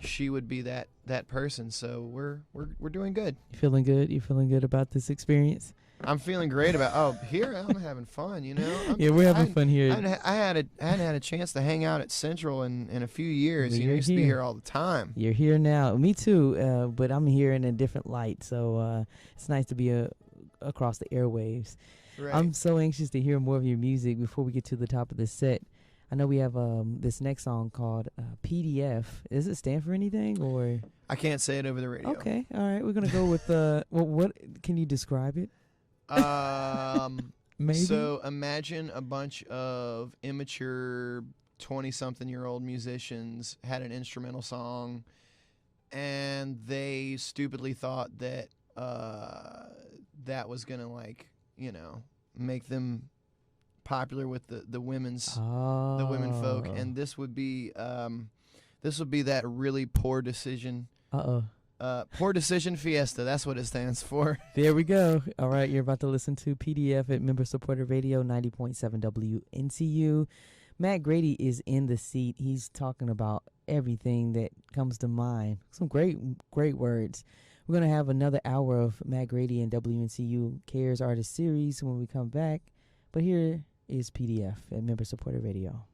she would be that person. So we're doing good. You feeling good? You feeling good about this experience? I'm feeling great about. Here I'm having fun. Yeah, we're having fun here. I hadn't had a chance to hang out at Central in a few years. I used to be here all the time. You're here now. Me too. But I'm here in a different light. So it's nice to be across the airwaves. Right. I'm so anxious to hear more of your music before we get to the top of the set. I know we have this next song called PDF. Does it stand for anything, or? I can't say it over the radio. Okay, all right. We're gonna go with what? Can you describe it? Maybe. So imagine a bunch of immature 20-something-year-old musicians had an instrumental song, and they stupidly thought that that was gonna make them popular with the women folk, and this would be that really poor decision. Poor Decision Fiesta. That's what it stands for. There we go. All right, you're about to listen to PDF at Member Supported Radio 90.7 WNCU. Matt Grady is in the seat. He's talking about everything that comes to mind. Some great words. We're going to have another hour of Matt Grady and WNCU Cares Artist Series when we come back. But here is PDF at Member Supported Radio.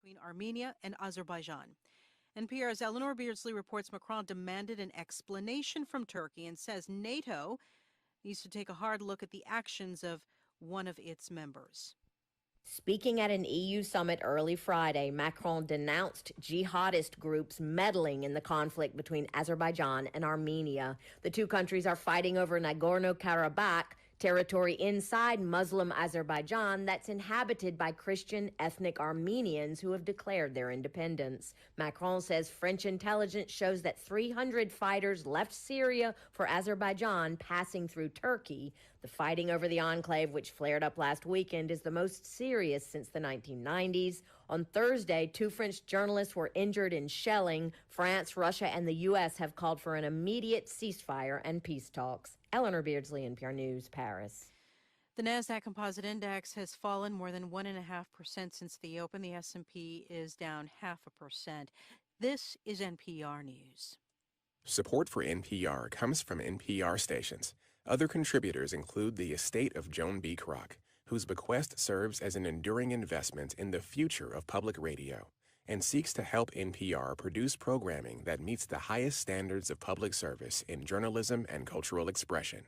between Armenia and Azerbaijan. NPR's Eleanor Beardsley reports Macron demanded an explanation from Turkey and says NATO needs to take a hard look at the actions of one of its members. Speaking at an EU summit early Friday, Macron denounced jihadist groups meddling in the conflict between Azerbaijan and Armenia. The two countries are fighting over Nagorno-Karabakh, territory inside Muslim Azerbaijan that's inhabited by Christian ethnic Armenians who have declared their independence. Macron says French intelligence shows that 300 fighters left Syria for Azerbaijan, passing through Turkey. The fighting over the enclave, which flared up last weekend, is the most serious since the 1990s. On Thursday, 2 French journalists were injured in shelling. France, Russia, and the U.S. have called for an immediate ceasefire and peace talks. Eleanor Beardsley, NPR News, Paris. The Nasdaq Composite Index has fallen more than 1.5% since the open. The S&P is down 0.5%. This is NPR News. Support for NPR comes from NPR stations. Other contributors include the estate of Joan B. Kroc, whose bequest serves as an enduring investment in the future of public radio and seeks to help NPR produce programming that meets the highest standards of public service in journalism and cultural expression.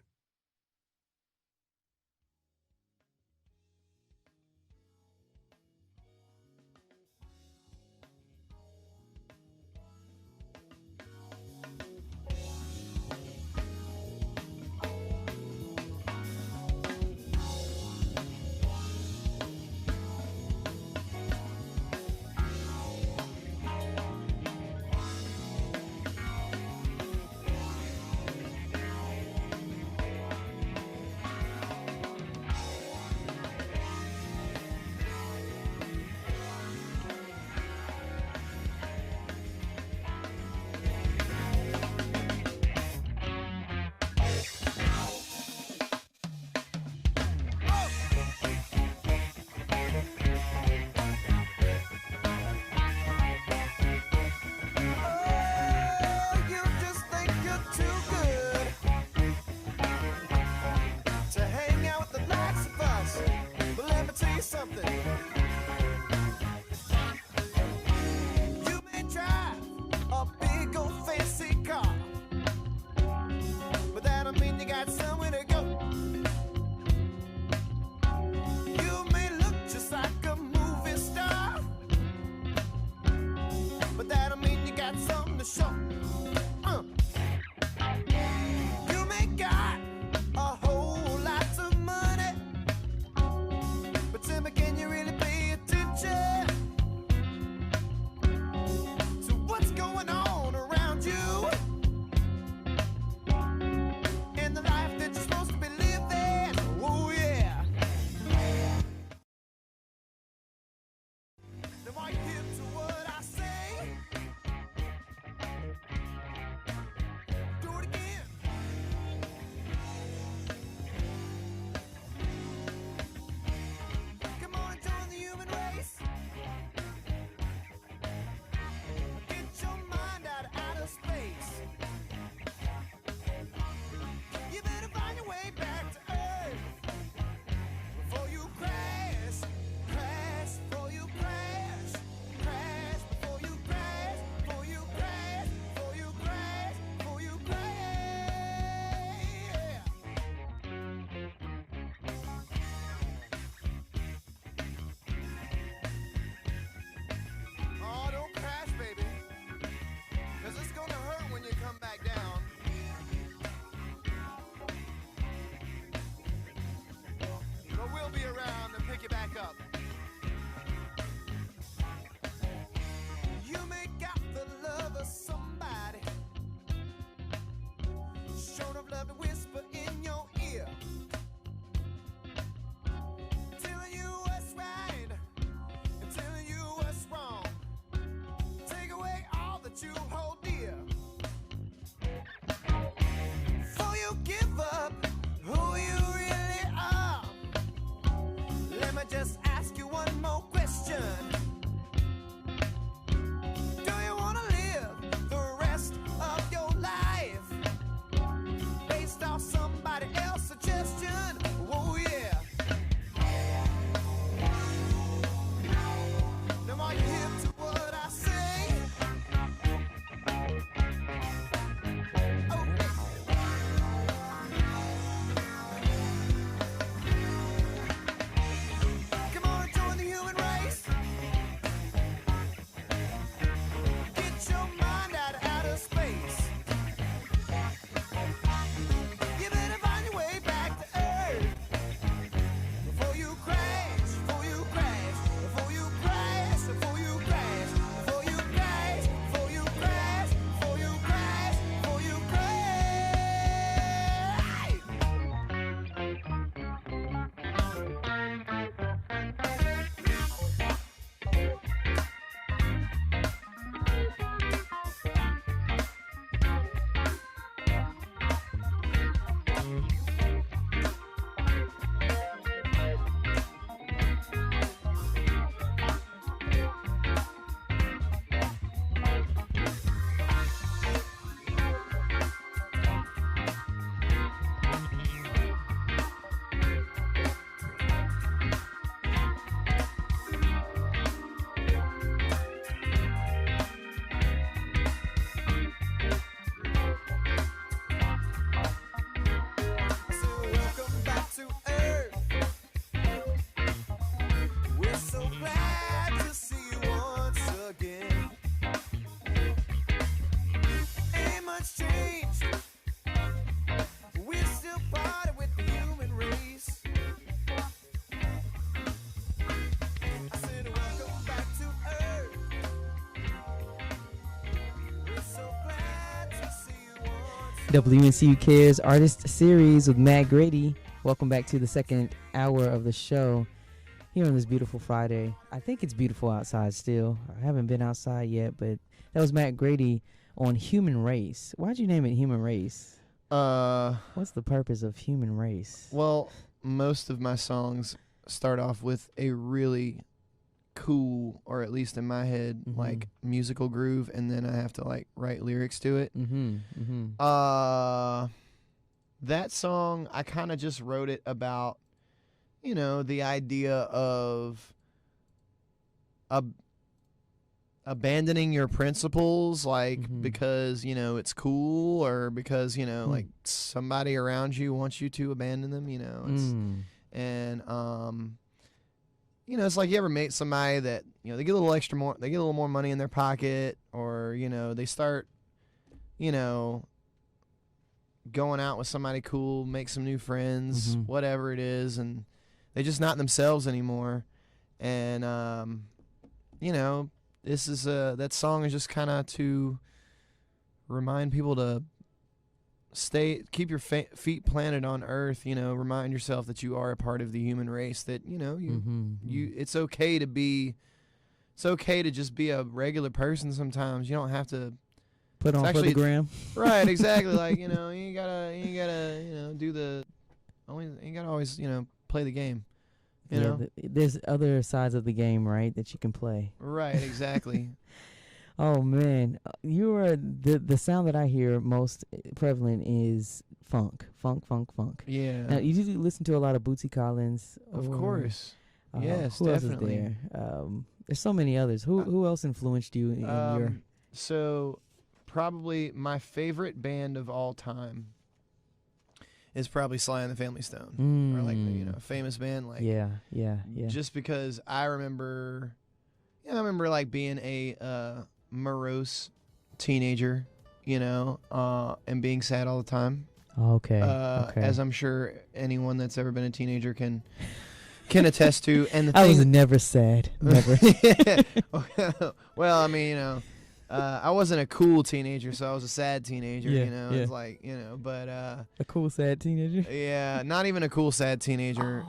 Just WNCU Cares Artist Series with Matt Grady. Welcome back to the second hour of the show here on this beautiful Friday. I think it's beautiful outside still. I haven't been outside yet, but that was Matt Grady on Human Race. Why'd you name it Human Race? What's the purpose of Human Race? Well, most of my songs start off with a really cool, or at least in my head, like musical groove, and then I have to like write lyrics to it. That song, I kind of just wrote it about, you know, the idea of abandoning your principles, like because, you know, it's cool, or because, you know, like somebody around you wants you to abandon them, you know. And you know, it's like you ever meet somebody that, you know, they get a little more money in their pocket, or, you know, they start, you know, going out with somebody cool, make some new friends, whatever it is, and they're just not themselves anymore. And you know, this is that song is just kind of to remind people to keep your feet planted on earth, you know, remind yourself that you are a part of the human race, that, you know, it's okay to just be a regular person sometimes. You don't have to put on for the gram. Right, exactly. Like, you know, you gotta, you know, you gotta always, you know, play the game. You know? There's other sides of the game, right, that you can play. Right, exactly. Oh man, you are the sound that I hear most prevalent is funk. Yeah. Now, you do listen to a lot of Bootsy Collins. Of course. Yes, who definitely. Else is there? There's so many others. Who else influenced you in your? So, probably my favorite band of all time is probably Sly and the Family Stone, or like, you know, a famous band, like yeah. Just because I remember like being a morose teenager, you know, and being sad all the time. Okay. As I'm sure anyone that's ever been a teenager can attest to. And I was never sad. Never. Well, I mean, you know, I wasn't a cool teenager, so I was a sad teenager. Yeah, you know, yeah. It's like, you know, but a cool sad teenager. Yeah, not even a cool sad teenager.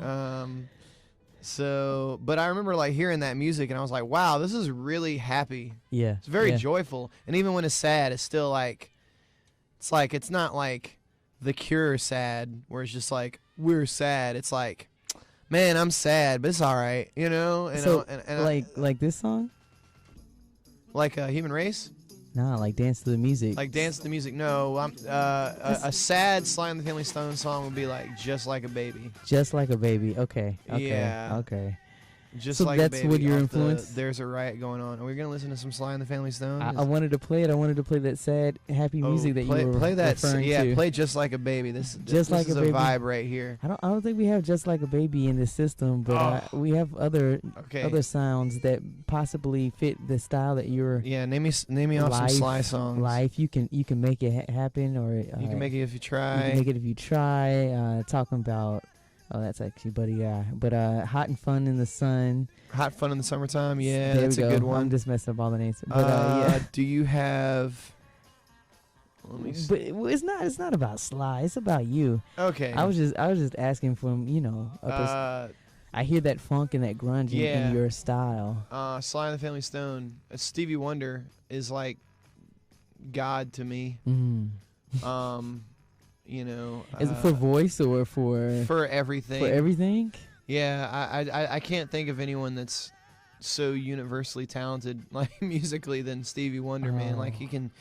So, but I remember like hearing that music, and I was like, wow, this is really happy. Yeah. It's very joyful. And even when it's sad, it's still like, it's not like The Cure sad, where it's just like, we're sad. It's like, man, I'm sad, but it's all right, you know? And so, like this song? Like Human Race? Nah, like Dance to the Music. Like Dance to the Music. No, a sad Sly and the Family Stone song would be like Just Like a Baby. Just Like a Baby. Okay. Yeah. Okay. Just so like that's a baby what your influence. There's a Riot going on. Are we gonna listen to some Sly and the Family Stone? I wanted to play it. I wanted to play that sad, happy music that you were play that. referring yeah, to. play Just Like a Baby. This is a Baby. Vibe right here. I don't think we have Just Like a Baby in the system, but we have other sounds that possibly fit the style that you're. Yeah, name me off some Sly songs. Life, you can make it happen, or you can make it if you try. You can make it if you try. Talking about. Oh, that's actually Buddy Guy. But Hot and Fun in the Sun. Hot Fun in the Summertime. Yeah, there that's a good one. I'm just messing up all the names. But yeah. Do you have? Let me see. But it's not about Sly. It's about you. Okay. I was just asking from, you know. I hear that funk and that grunge in your style. Sly and the Family Stone. Stevie Wonder is like God to me. You know, is it for voice or for everything? For everything? Yeah, I can't think of anyone that's so universally talented like musically than Stevie Wonder, man. Like he can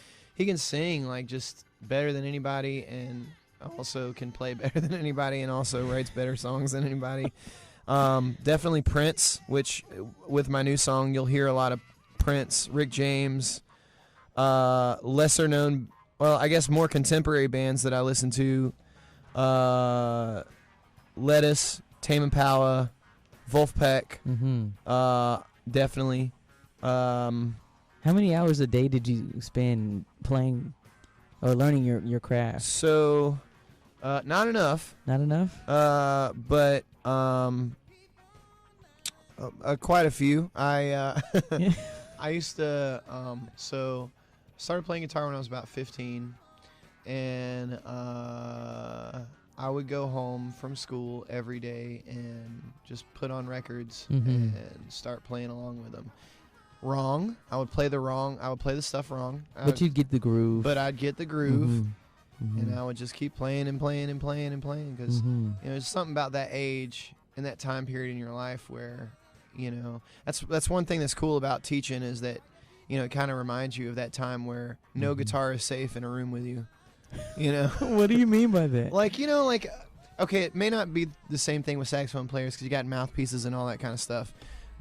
sing like just better than anybody, and also can play better than anybody, and also writes better songs than anybody. Definitely Prince, which with my new song you'll hear a lot of Prince, Rick James, lesser known. Well, I guess more contemporary bands that I listen to, Lettuce, Tame Impala, Wolfpack, definitely. How many hours a day did you spend playing or learning your craft? So, not enough. Not enough? But quite a few. I used to, started playing guitar when I was about 15. and I would go home from school every day and just put on records and start playing along with them. Wrong. I would play the stuff wrong. But you'd get the groove. But I'd get the groove, and I would just keep playing and playing and playing and playing because there's something about that age and that time period in your life where, that's one thing that's cool about teaching is that, it kind of reminds you of that time where no guitar is safe in a room with you. What do you mean by that? Okay, it may not be the same thing with saxophone players because you got mouthpieces and all that kind of stuff.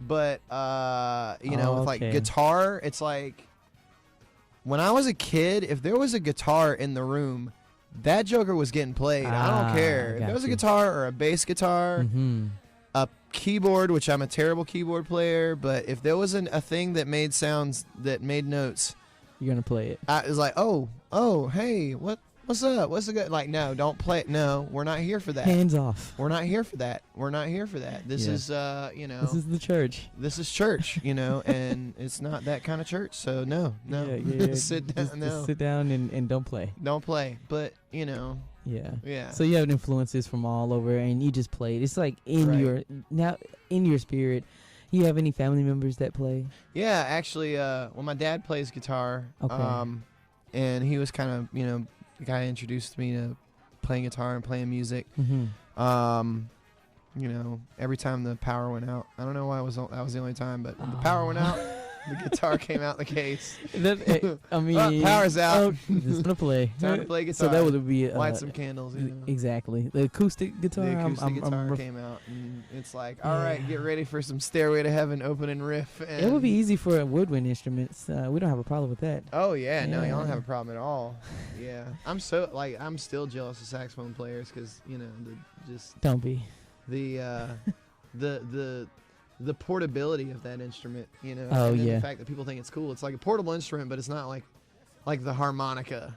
But, with like guitar, it's like when I was a kid, if there was a guitar in the room, that joker was getting played. I don't care. If there was a guitar or a bass guitar, a keyboard, which I'm a terrible keyboard player, but if there wasn't a thing that made sounds, that made notes, you're going to play it. I was like, oh, hey, what's up? What's the good? Like, no, don't play it. No, we're not here for that. Hands off. We're not here for that. We're not here for that. This is, This is the church. This is church, and it's not that kind of church. So no. Yeah. Sit down. Just sit down and don't play. Don't play. But Yeah. Yeah. So you have influences from all over, and you just played. It's like in your spirit. You have any family members that play? Yeah, actually, my dad plays guitar. Okay. And he was kind of, the guy introduced me to playing guitar and playing music. Every time the power went out, I don't know why that was the only time, but the power went out, the guitar came out the case. Power's out. It's gonna play. Time to play guitar. So that would be light some candles. Exactly. The acoustic guitar. The acoustic guitar came out, and it's like, all right, get ready for some Stairway to Heaven opening riff. And it would be easy for woodwind instruments. We don't have a problem with that. Oh yeah, no, y'all don't have a problem at all. Yeah, I'm still jealous of saxophone players because don't be the portability of that instrument, Oh, and yeah. the fact that people think it's cool. It's like a portable instrument, but it's not like the harmonica.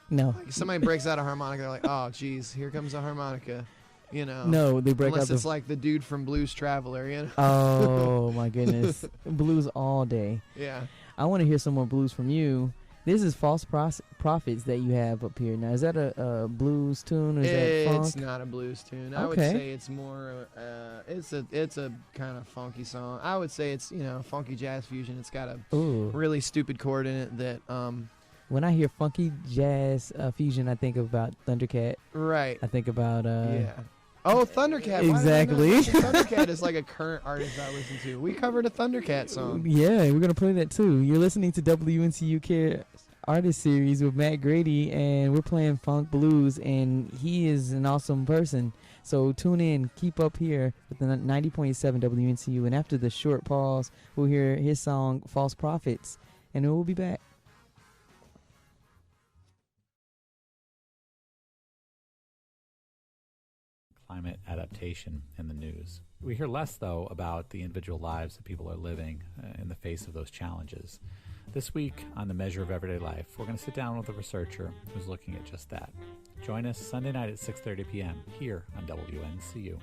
No. Like somebody breaks out a harmonica, they're like, oh, geez, here comes a harmonica. No, they break unless out it's like the dude from Blues Traveler, Oh my goodness, blues all day. Yeah. I want to hear some more blues from you. This is False Prophets that you have up here. Now, is that a blues tune or is that funk? It's not a blues tune. I would say it's more. It's a kind of funky song. I would say it's funky jazz fusion. It's got a really stupid chord in it that. When I hear funky jazz fusion, I think about Thundercat. Right. I think about Oh, Thundercat. Exactly. Thundercat is like a current artist I listen to. We covered a Thundercat song. Yeah, we're going to play that too. You're listening to WNCU Care Artist Series with Matt Grady, and we're playing funk blues, and he is an awesome person. So tune in, keep up here with the 90.7 WNCU, and after the short pause, we'll hear his song, False Prophets, and then we'll be back. Climate adaptation in the news. We hear less, though, about the individual lives that people are living in the face of those challenges. This week on The Measure of Everyday Life, we're going to sit down with a researcher who's looking at just that. Join us Sunday night at 6:30 p.m. here on WNCU.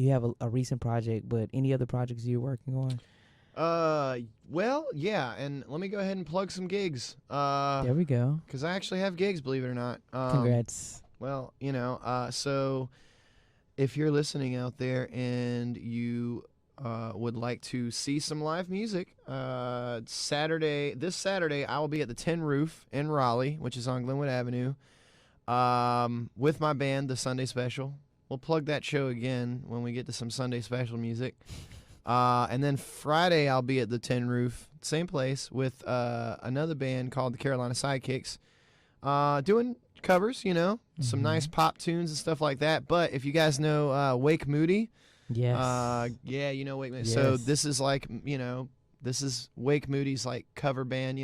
you have a recent project, but any other projects you're working on? Well, yeah, and let me go ahead and plug some gigs. There we go. Because I actually have gigs, believe it or not. Congrats. Well, so if you're listening out there and you would like to see some live music, this Saturday, I will be at the Tin Roof in Raleigh, which is on Glenwood Avenue, with my band, The Sunday Special. We'll plug that show again when we get to some Sunday Special music. And then Friday, I'll be at the Tin Roof, same place, with another band called the Carolina Sidekicks, doing covers, some nice pop tunes and stuff like that. But if you guys know Wake Moody, yes, yeah, you know Wake Moody. Yes. So this is like, this is Wake Moody's like cover band,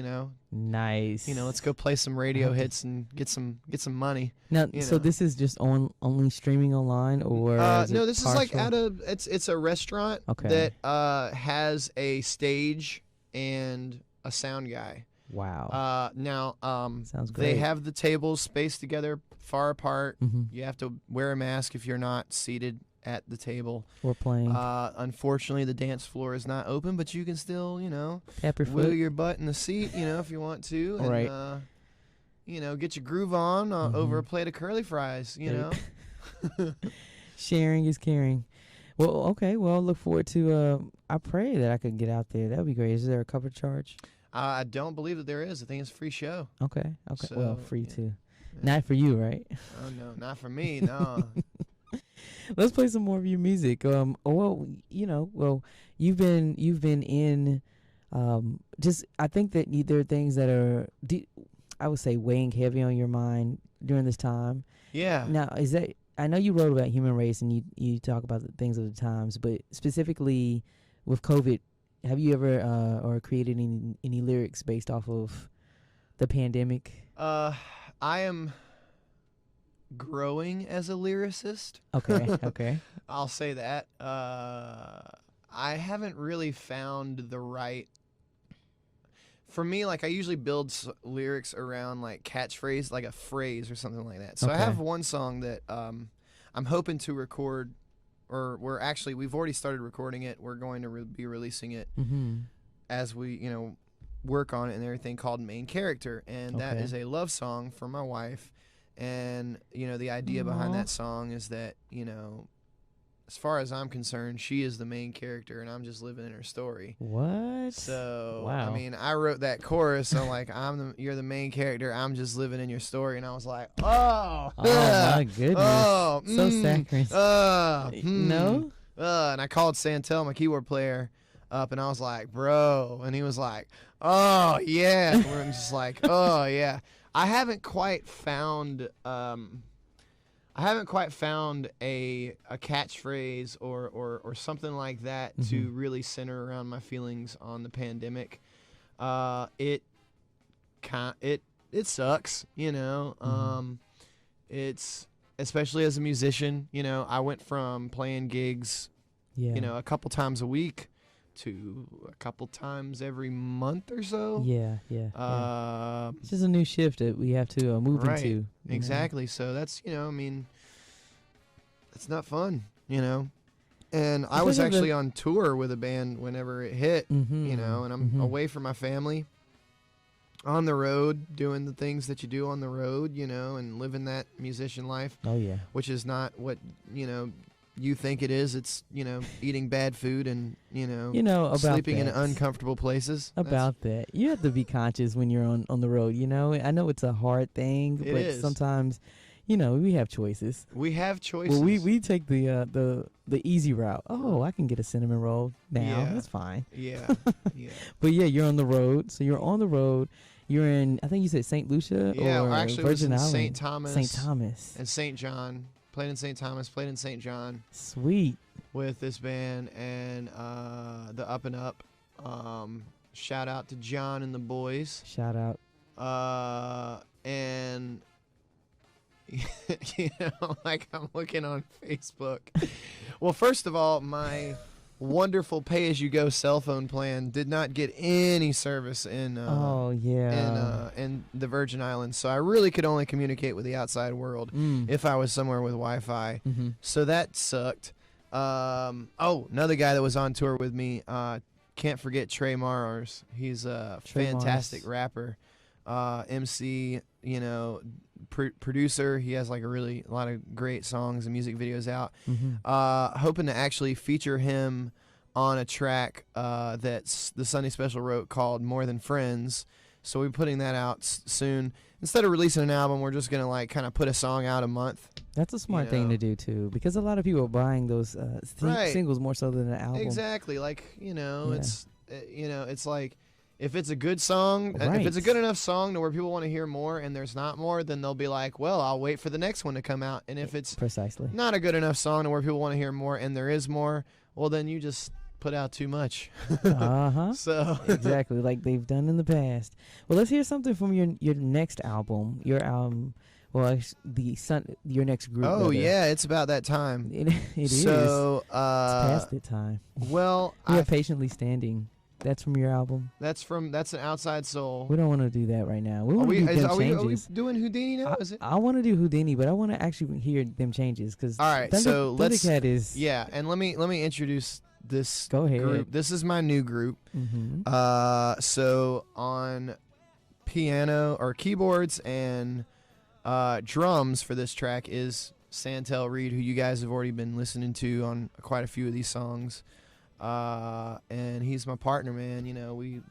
Nice. Let's go play some radio hits and get some money. Now, so this is just only streaming online, or no? This is like it's a restaurant that has a stage and a sound guy. Wow. Now, sounds great. They have the tables spaced together far apart. Mm-hmm. You have to wear a mask if you're not seated at the table. We're playing. Unfortunately, the dance floor is not open, but you can still, tap your wiggle foot. your butt in the seat, if you want to, and right. Get your groove on over a plate of curly fries, Sharing is caring. Well, okay. Well, look forward to. I pray that I could get out there. That would be great. Is there a cover charge? I don't believe that there is. I think it's a free show. Okay. So, well, free too. Yeah. Not for you, right? Oh no, not for me. No. Let's play some more of your music. Well, you've been in. I think that there are things that are, I would say, weighing heavy on your mind during this time. Yeah. Now, is that? I know you wrote about human race and you talk about the things of the times, but specifically with COVID, have you ever or created any lyrics based off of the pandemic? I am growing as a lyricist. Okay. I'll say that. I haven't really found the right. For me, like I usually build lyrics around like catchphrase, like a phrase or something like that. So I have one song that I'm hoping to record, or we've already started recording it. We're going to be releasing it as we, work on it and everything, called Main Character. And that is a love song for my wife. And, the idea behind that song is that, as far as I'm concerned, she is the main character and I'm just living in her story. What? So, wow. I mean, I wrote that chorus. I'm like, you're the main character. I'm just living in your story. And I was like, oh my goodness. Oh, so saccharine. No? And I called Santel, my keyboard player, up and I was like, bro. And he was like, oh, yeah. And we're just like, oh, yeah. I haven't quite found a catchphrase or something like that to really center around my feelings on the pandemic. It sucks, It's especially as a musician, I went from playing gigs, a couple times a week to a couple times every month or so. Yeah. It's just a new shift that we have to move into. Exactly. So that's, it's not fun, And I was actually on tour with a band whenever it hit, and I'm away from my family, on the road, doing the things that you do on the road, and living that musician life. Oh, yeah. Which is not what, you think it is. It's, eating bad food and, about sleeping in that. uncomfortable places. About that. You have to be conscious when you're on the road, I know it's a hard thing, but sometimes, we have choices. We have choices. Well, we take the easy route. Oh, I can get a cinnamon roll now. Yeah. That's fine. Yeah. But yeah, you're on the road. So you're on the road. You're in, I think you said St. Lucia or actually Virgin it was in Islands. St. Thomas. And St. John. Played in St. Thomas, played in St. John. Sweet. With this band and the Up and Up. Shout out to John and the boys. Shout out. And like I'm looking on Facebook. Well, first of all, my wonderful pay-as-you-go cell phone plan did not get any service in in the Virgin Islands, so I really could only communicate with the outside world if I was somewhere with Wi-Fi. So that sucked. Another guy that was on tour with me. Can't forget Trey Mars. He's a fantastic rapper, MC. Producer. He has like a lot of great songs and music videos out. Hoping to actually feature him on a track that's the Sunday Special wrote called More Than Friends. So we're putting that out soon. Instead of releasing an album, we're just gonna like kind of put a song out a month. That's a smart thing to do too, because a lot of people are buying those singles more so than an album. Exactly. Like it's it's like if it's a good song, if it's a good enough song to where people want to hear more, and there's not more, then they'll be like, well, I'll wait for the next one to come out. And if it's not a good enough song to where people want to hear more, and there is more, well, then you just put out too much. So exactly, like they've done in the past. Well, let's hear something from your next album. Your album, your next group. Oh yeah, it's about that time. It is. So it's past that time. Well, we are Patiently Standing. That's from your album. That's an Outside Soul. We don't want to do that right now. Are we doing Houdini now? I want to do Houdini, but I want to actually hear them changes because. All right, so let's. Thundercat is. Yeah, and let me introduce this. Go ahead. Group. This is my new group. So on piano or keyboards and drums for this track is Santel Reed, who you guys have already been listening to on quite a few of these songs. And he's my partner, man.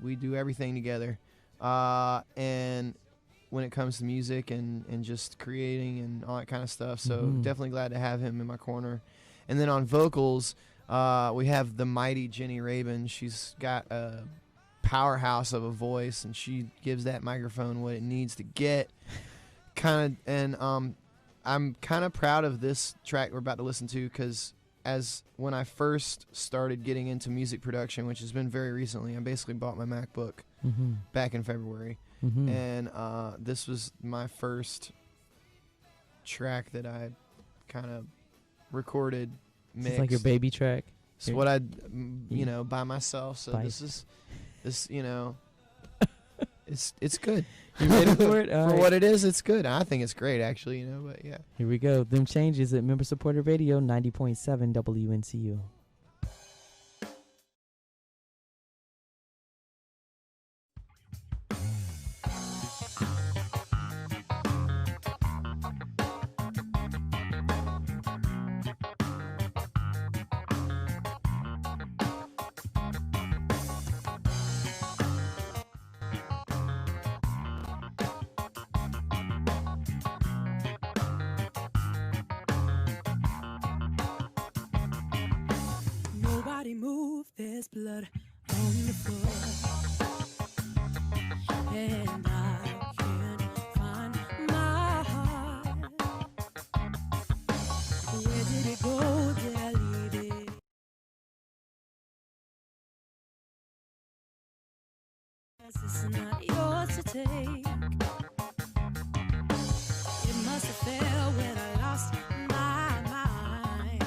We do everything together. And when it comes to music and just creating and all that kind of stuff. So definitely glad to have him in my corner. And then on vocals, we have the mighty Jenny Rabin. She's got a powerhouse of a voice, and she gives that microphone what it needs to get. I'm kind of proud of this track we're about to listen to because when I first started getting into music production, which has been very recently, I basically bought my MacBook back in February. And this was my first track that I kind of recorded, mixed. It's like your baby track. It's what I, by myself. So this, it's good. You ready for it? For what it is, it's good. I think it's great, actually. But yeah. Here we go. Them Changes at Member Supported Radio, 90.7 WNCU. Move, there's blood on the floor, and I can't find my heart. Where did it go? Did I leave it? It's not yours to take. It must have fell when I lost my mind.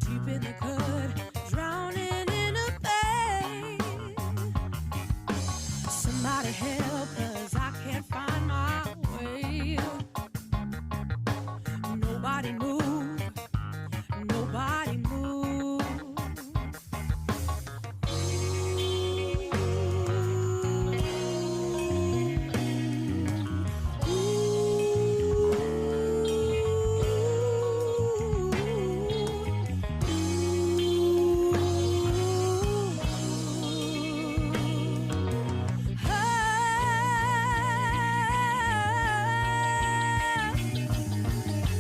Deep in the cut, drowning in a pain. Somebody help, 'cause I can't find my way. Nobody move, nobody move.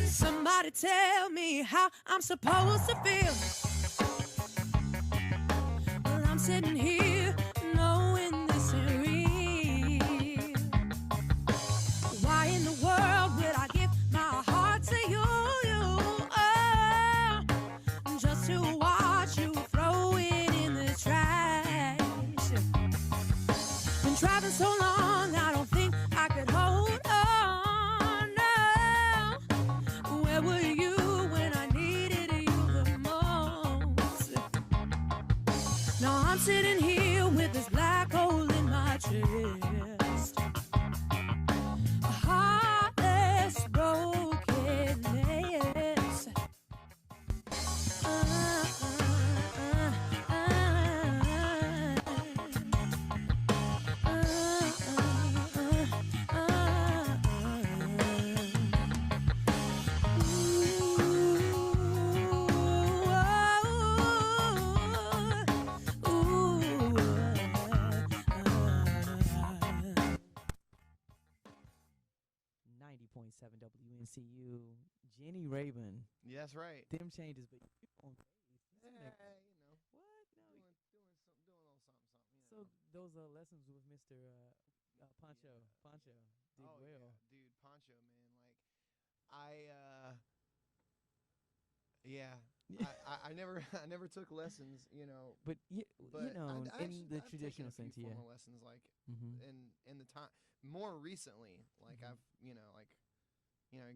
Somebody tell me how I'm supposed to feel. Well, I'm sitting here knowing this ain't real. Why in the world would I give my heart to you? Just to watch you throw it in the trash. Been driving so long, I don't think I could hold on. No. Where were you when I needed you the most? Now I'm sitting here 90.7 WNCU. Jenny Raven. Yeah, that's right. Them changes, but you on bass. Yeah, you know. What? No. Doing a little something, you know. So those lessons with Mr. Poncho. Poncho did well. Yeah, dude, Poncho, man. Like, I never took lessons, you know. But you know, in the traditional sense, yeah. Formal lessons, like in the time more recently, like I've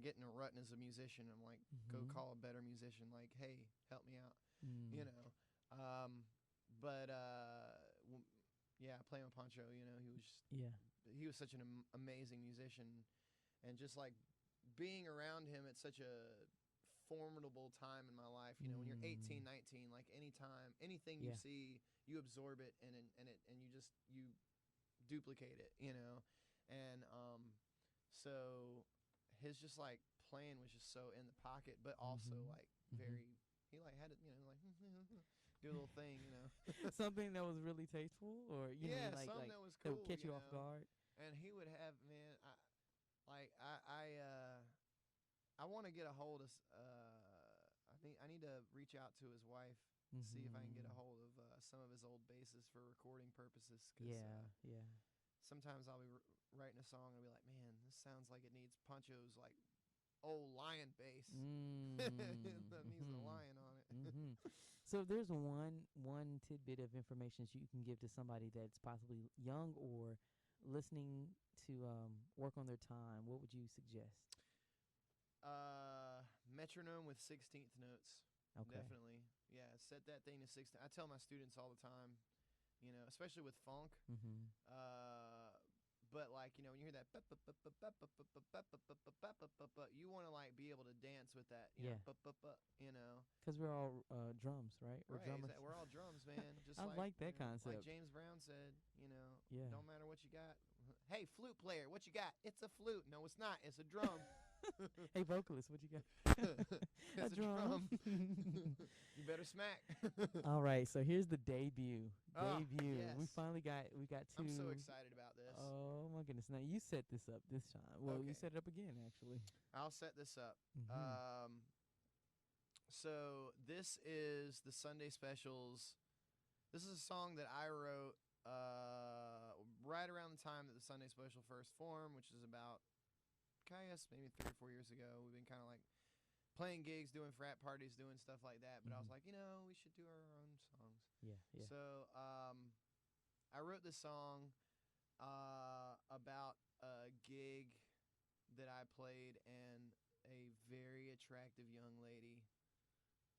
getting a rut as a musician. I'm like, go call a better musician. Like, hey, help me out, you know. Playing with Poncho, you know, he was such an amazing musician, and just like being around him at such a formidable time in my life, you know, when you're 18, 19, like anything you see, you absorb it and you duplicate it, you know. And so his just like playing was just so in the pocket, but also like very, he like had it, you know, like do a little thing, you know. Something that was really tasteful, or something that was cool, that would catch you off guard. And he would have, man, I want to get a hold of. I need to reach out to his wife, see if I can get a hold of some of his old basses for recording purposes. 'Cause, sometimes I'll be writing a song and I'll be like, man, this sounds like it needs Poncho's like old lion bass. That needs the lion on it. So if there's one tidbit of information you can give to somebody that's possibly young or listening to work on their time, what would you suggest? Metronome with 16th notes. Okay. Definitely. Yeah, set that thing to 16. I tell my students all the time, you know, especially with funk. But like, you know, when you hear that, you want to like be able to dance with that, you know, you know. Because we're all drums, right? We're drummers. Exactly. We're all drums, man. Just I like that concept. Like James Brown said, you know, yeah. Don't matter what you got. Hey, flute player, what you got? It's a flute. No, it's not. It's a drum. Hey, vocalist, what you got? It's a drum. You better smack. All right, so here's the debut. Yes. We finally got two. I'm so excited about this. Oh my goodness! Now you set this up this time. Well, you set it up again, actually. I'll set this up. So this is the Sunday Specials. This is a song that I wrote right around the time that the Sunday Special first formed, which is about, I guess, maybe 3 or 4 years ago. We've been kind of like playing gigs, doing frat parties, doing stuff like that. But I was like, you know, we should do our own songs. Yeah. So I wrote this song about a gig that I played, and a very attractive young lady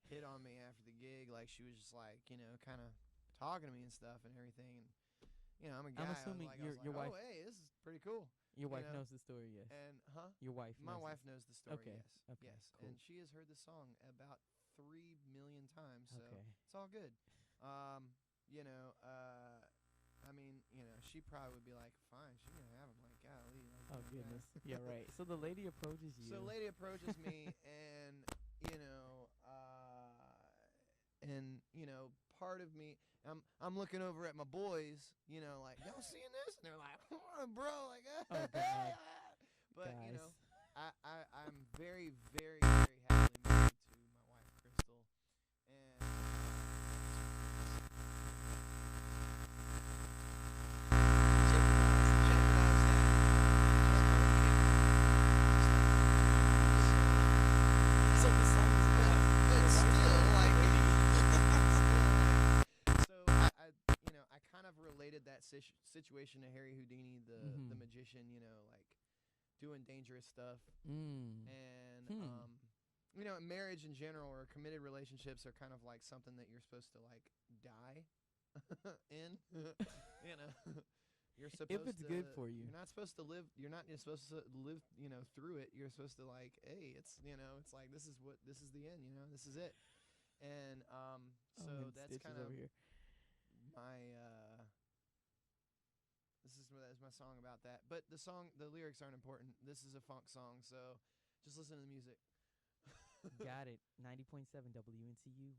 hit on me after the gig. Like, she was just like, you know, kind of talking to me and stuff and everything. And, you know, I'm a guy. I'm assuming your wife. Oh, hey, this is pretty cool. Your wife knows the story, yes. And your wife. My wife knows the story. Okay. Yes. Okay. Yes. Cool. And she has heard the song about 3 million times. So okay. It's all good. You know, I mean, you know, she probably would be like, fine, she's gonna have him. Like, golly. Like, oh goodness. Yeah, right. So the lady approaches you. So the lady approaches me, and you know, part of me, I'm looking over at my boys, you know, like, y'all seeing this? And they're like, oh, bro, like, oh God. But Guys. you know, I'm very, very, very happily married to my wife, Crystal, and. I kind of related that situation to Harry Houdini, the magician, you know, like doing dangerous stuff. And, you know, marriage in general or committed relationships are kind of like something that you're supposed to like die in, you know. You're supposed if it's to, good for you. You're not supposed to live, you're supposed to live, you know, through it. You're supposed to like, hey, it's, you know, it's like, this is the end, you know, this is it. And so that's kind of my that's my song about that. But the lyrics aren't important. This is a funk song, so just listen to the music. Got it. 90.7 WNCU.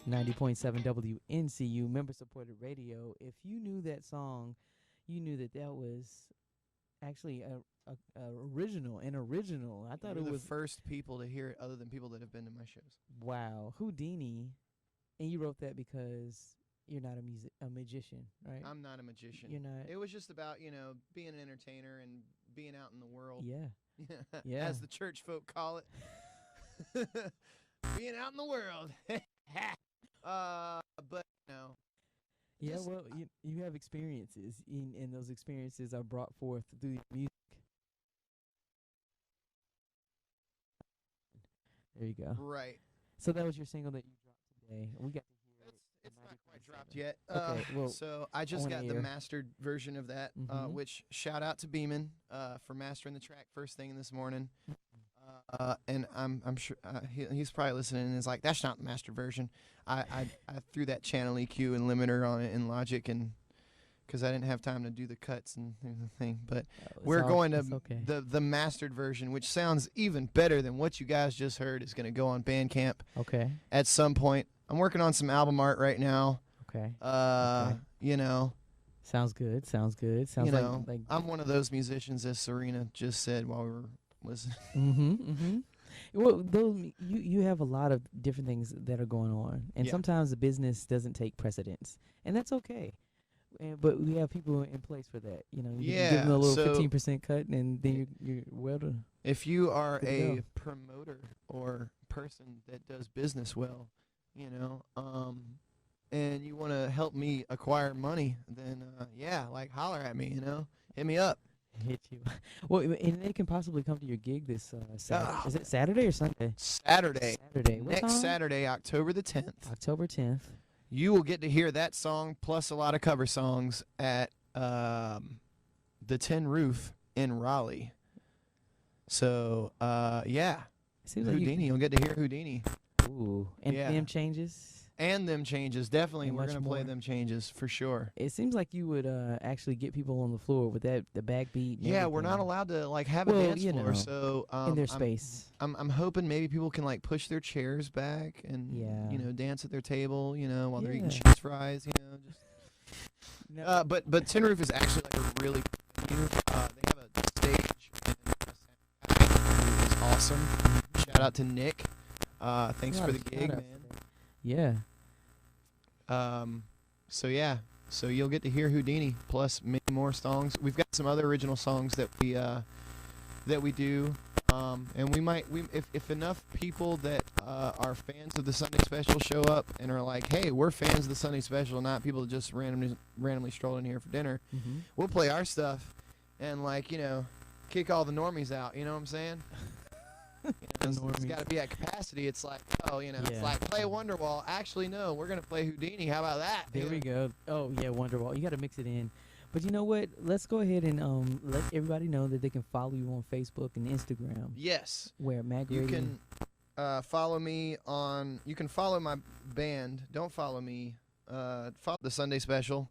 90.7 WNCU, member-supported radio. If you knew that song, you knew that was actually an original. I thought You're it was the first people to hear it other than people that have been to my shows. Wow. Houdini. And you wrote that because you're not a magician, right? I'm not a magician. You're not. It was just about, being an entertainer and being out in the world. Yeah. Yeah. As the church folk call it. Being out in the world. But no. Yeah, well, you have experiences, and those experiences are brought forth through your music. There you go. Right. So that was your single that you dropped today. We got to hear it. It's not quite dropped yet. Okay, well, so I just got the mastered version of that, which shout out to Beeman for mastering the track first thing this morning. And I'm sure he's probably listening and is like, that's not the mastered version. I threw that channel EQ and limiter on it in Logic, and because I didn't have time to do the cuts and everything. But we're going to the mastered version, which sounds even better than what you guys just heard, is going to go on Bandcamp. Okay. At some point, I'm working on some album art right now. Okay. Sounds good. Sounds like I'm one of those musicians, as Serena just said while we were listening. Well, you have a lot of different things that are going on, and sometimes the business doesn't take precedence, and that's okay. But we have people in place for that. You give them a little 15% cut, and then you're well done. If you are a promoter or person that does business well, and you want to help me acquire money, then holler at me. Hit me up. Hit you. Well, and they can possibly come to your gig this Saturday. Is it Saturday or Sunday? Saturday. Next Saturday, October the 10th. October 10th. You will get to hear that song plus a lot of cover songs at the Tin Roof in Raleigh. So, Houdini. You'll get to hear Houdini. Ooh. And them changes? And them changes. Definitely, we're going to play them changes for sure. It seems like you would actually get people on the floor with the backbeat. Yeah, we're not allowed to have a dance floor, so in their space. I'm hoping maybe people can push their chairs back and dance at their table, while they're eating cheese fries, just. But Tin Roof is actually a really good venue. They have a stage and it's awesome. Shout out to Nick. Thanks for the gig, man. Yeah. So you'll get to hear Houdini plus many more songs. We've got some other original songs that we do, and if enough people that are fans of the Sunday Special show up and are like, hey, we're fans of the Sunday Special, not people that just randomly stroll in here for dinner, we'll play our stuff and kick all the normies out. You know what I'm saying? It's got to be at capacity. It's like, it's like play Wonderwall. Actually, no, we're going to play Houdini. How about that? There we go. Oh, yeah, Wonderwall. You got to mix it in. But you know what? Let's go ahead and let everybody know that they can follow you on Facebook and Instagram. Yes. Where Matt Grady. You can follow me on. You can follow my band. Don't follow me. Follow the Sunday Special.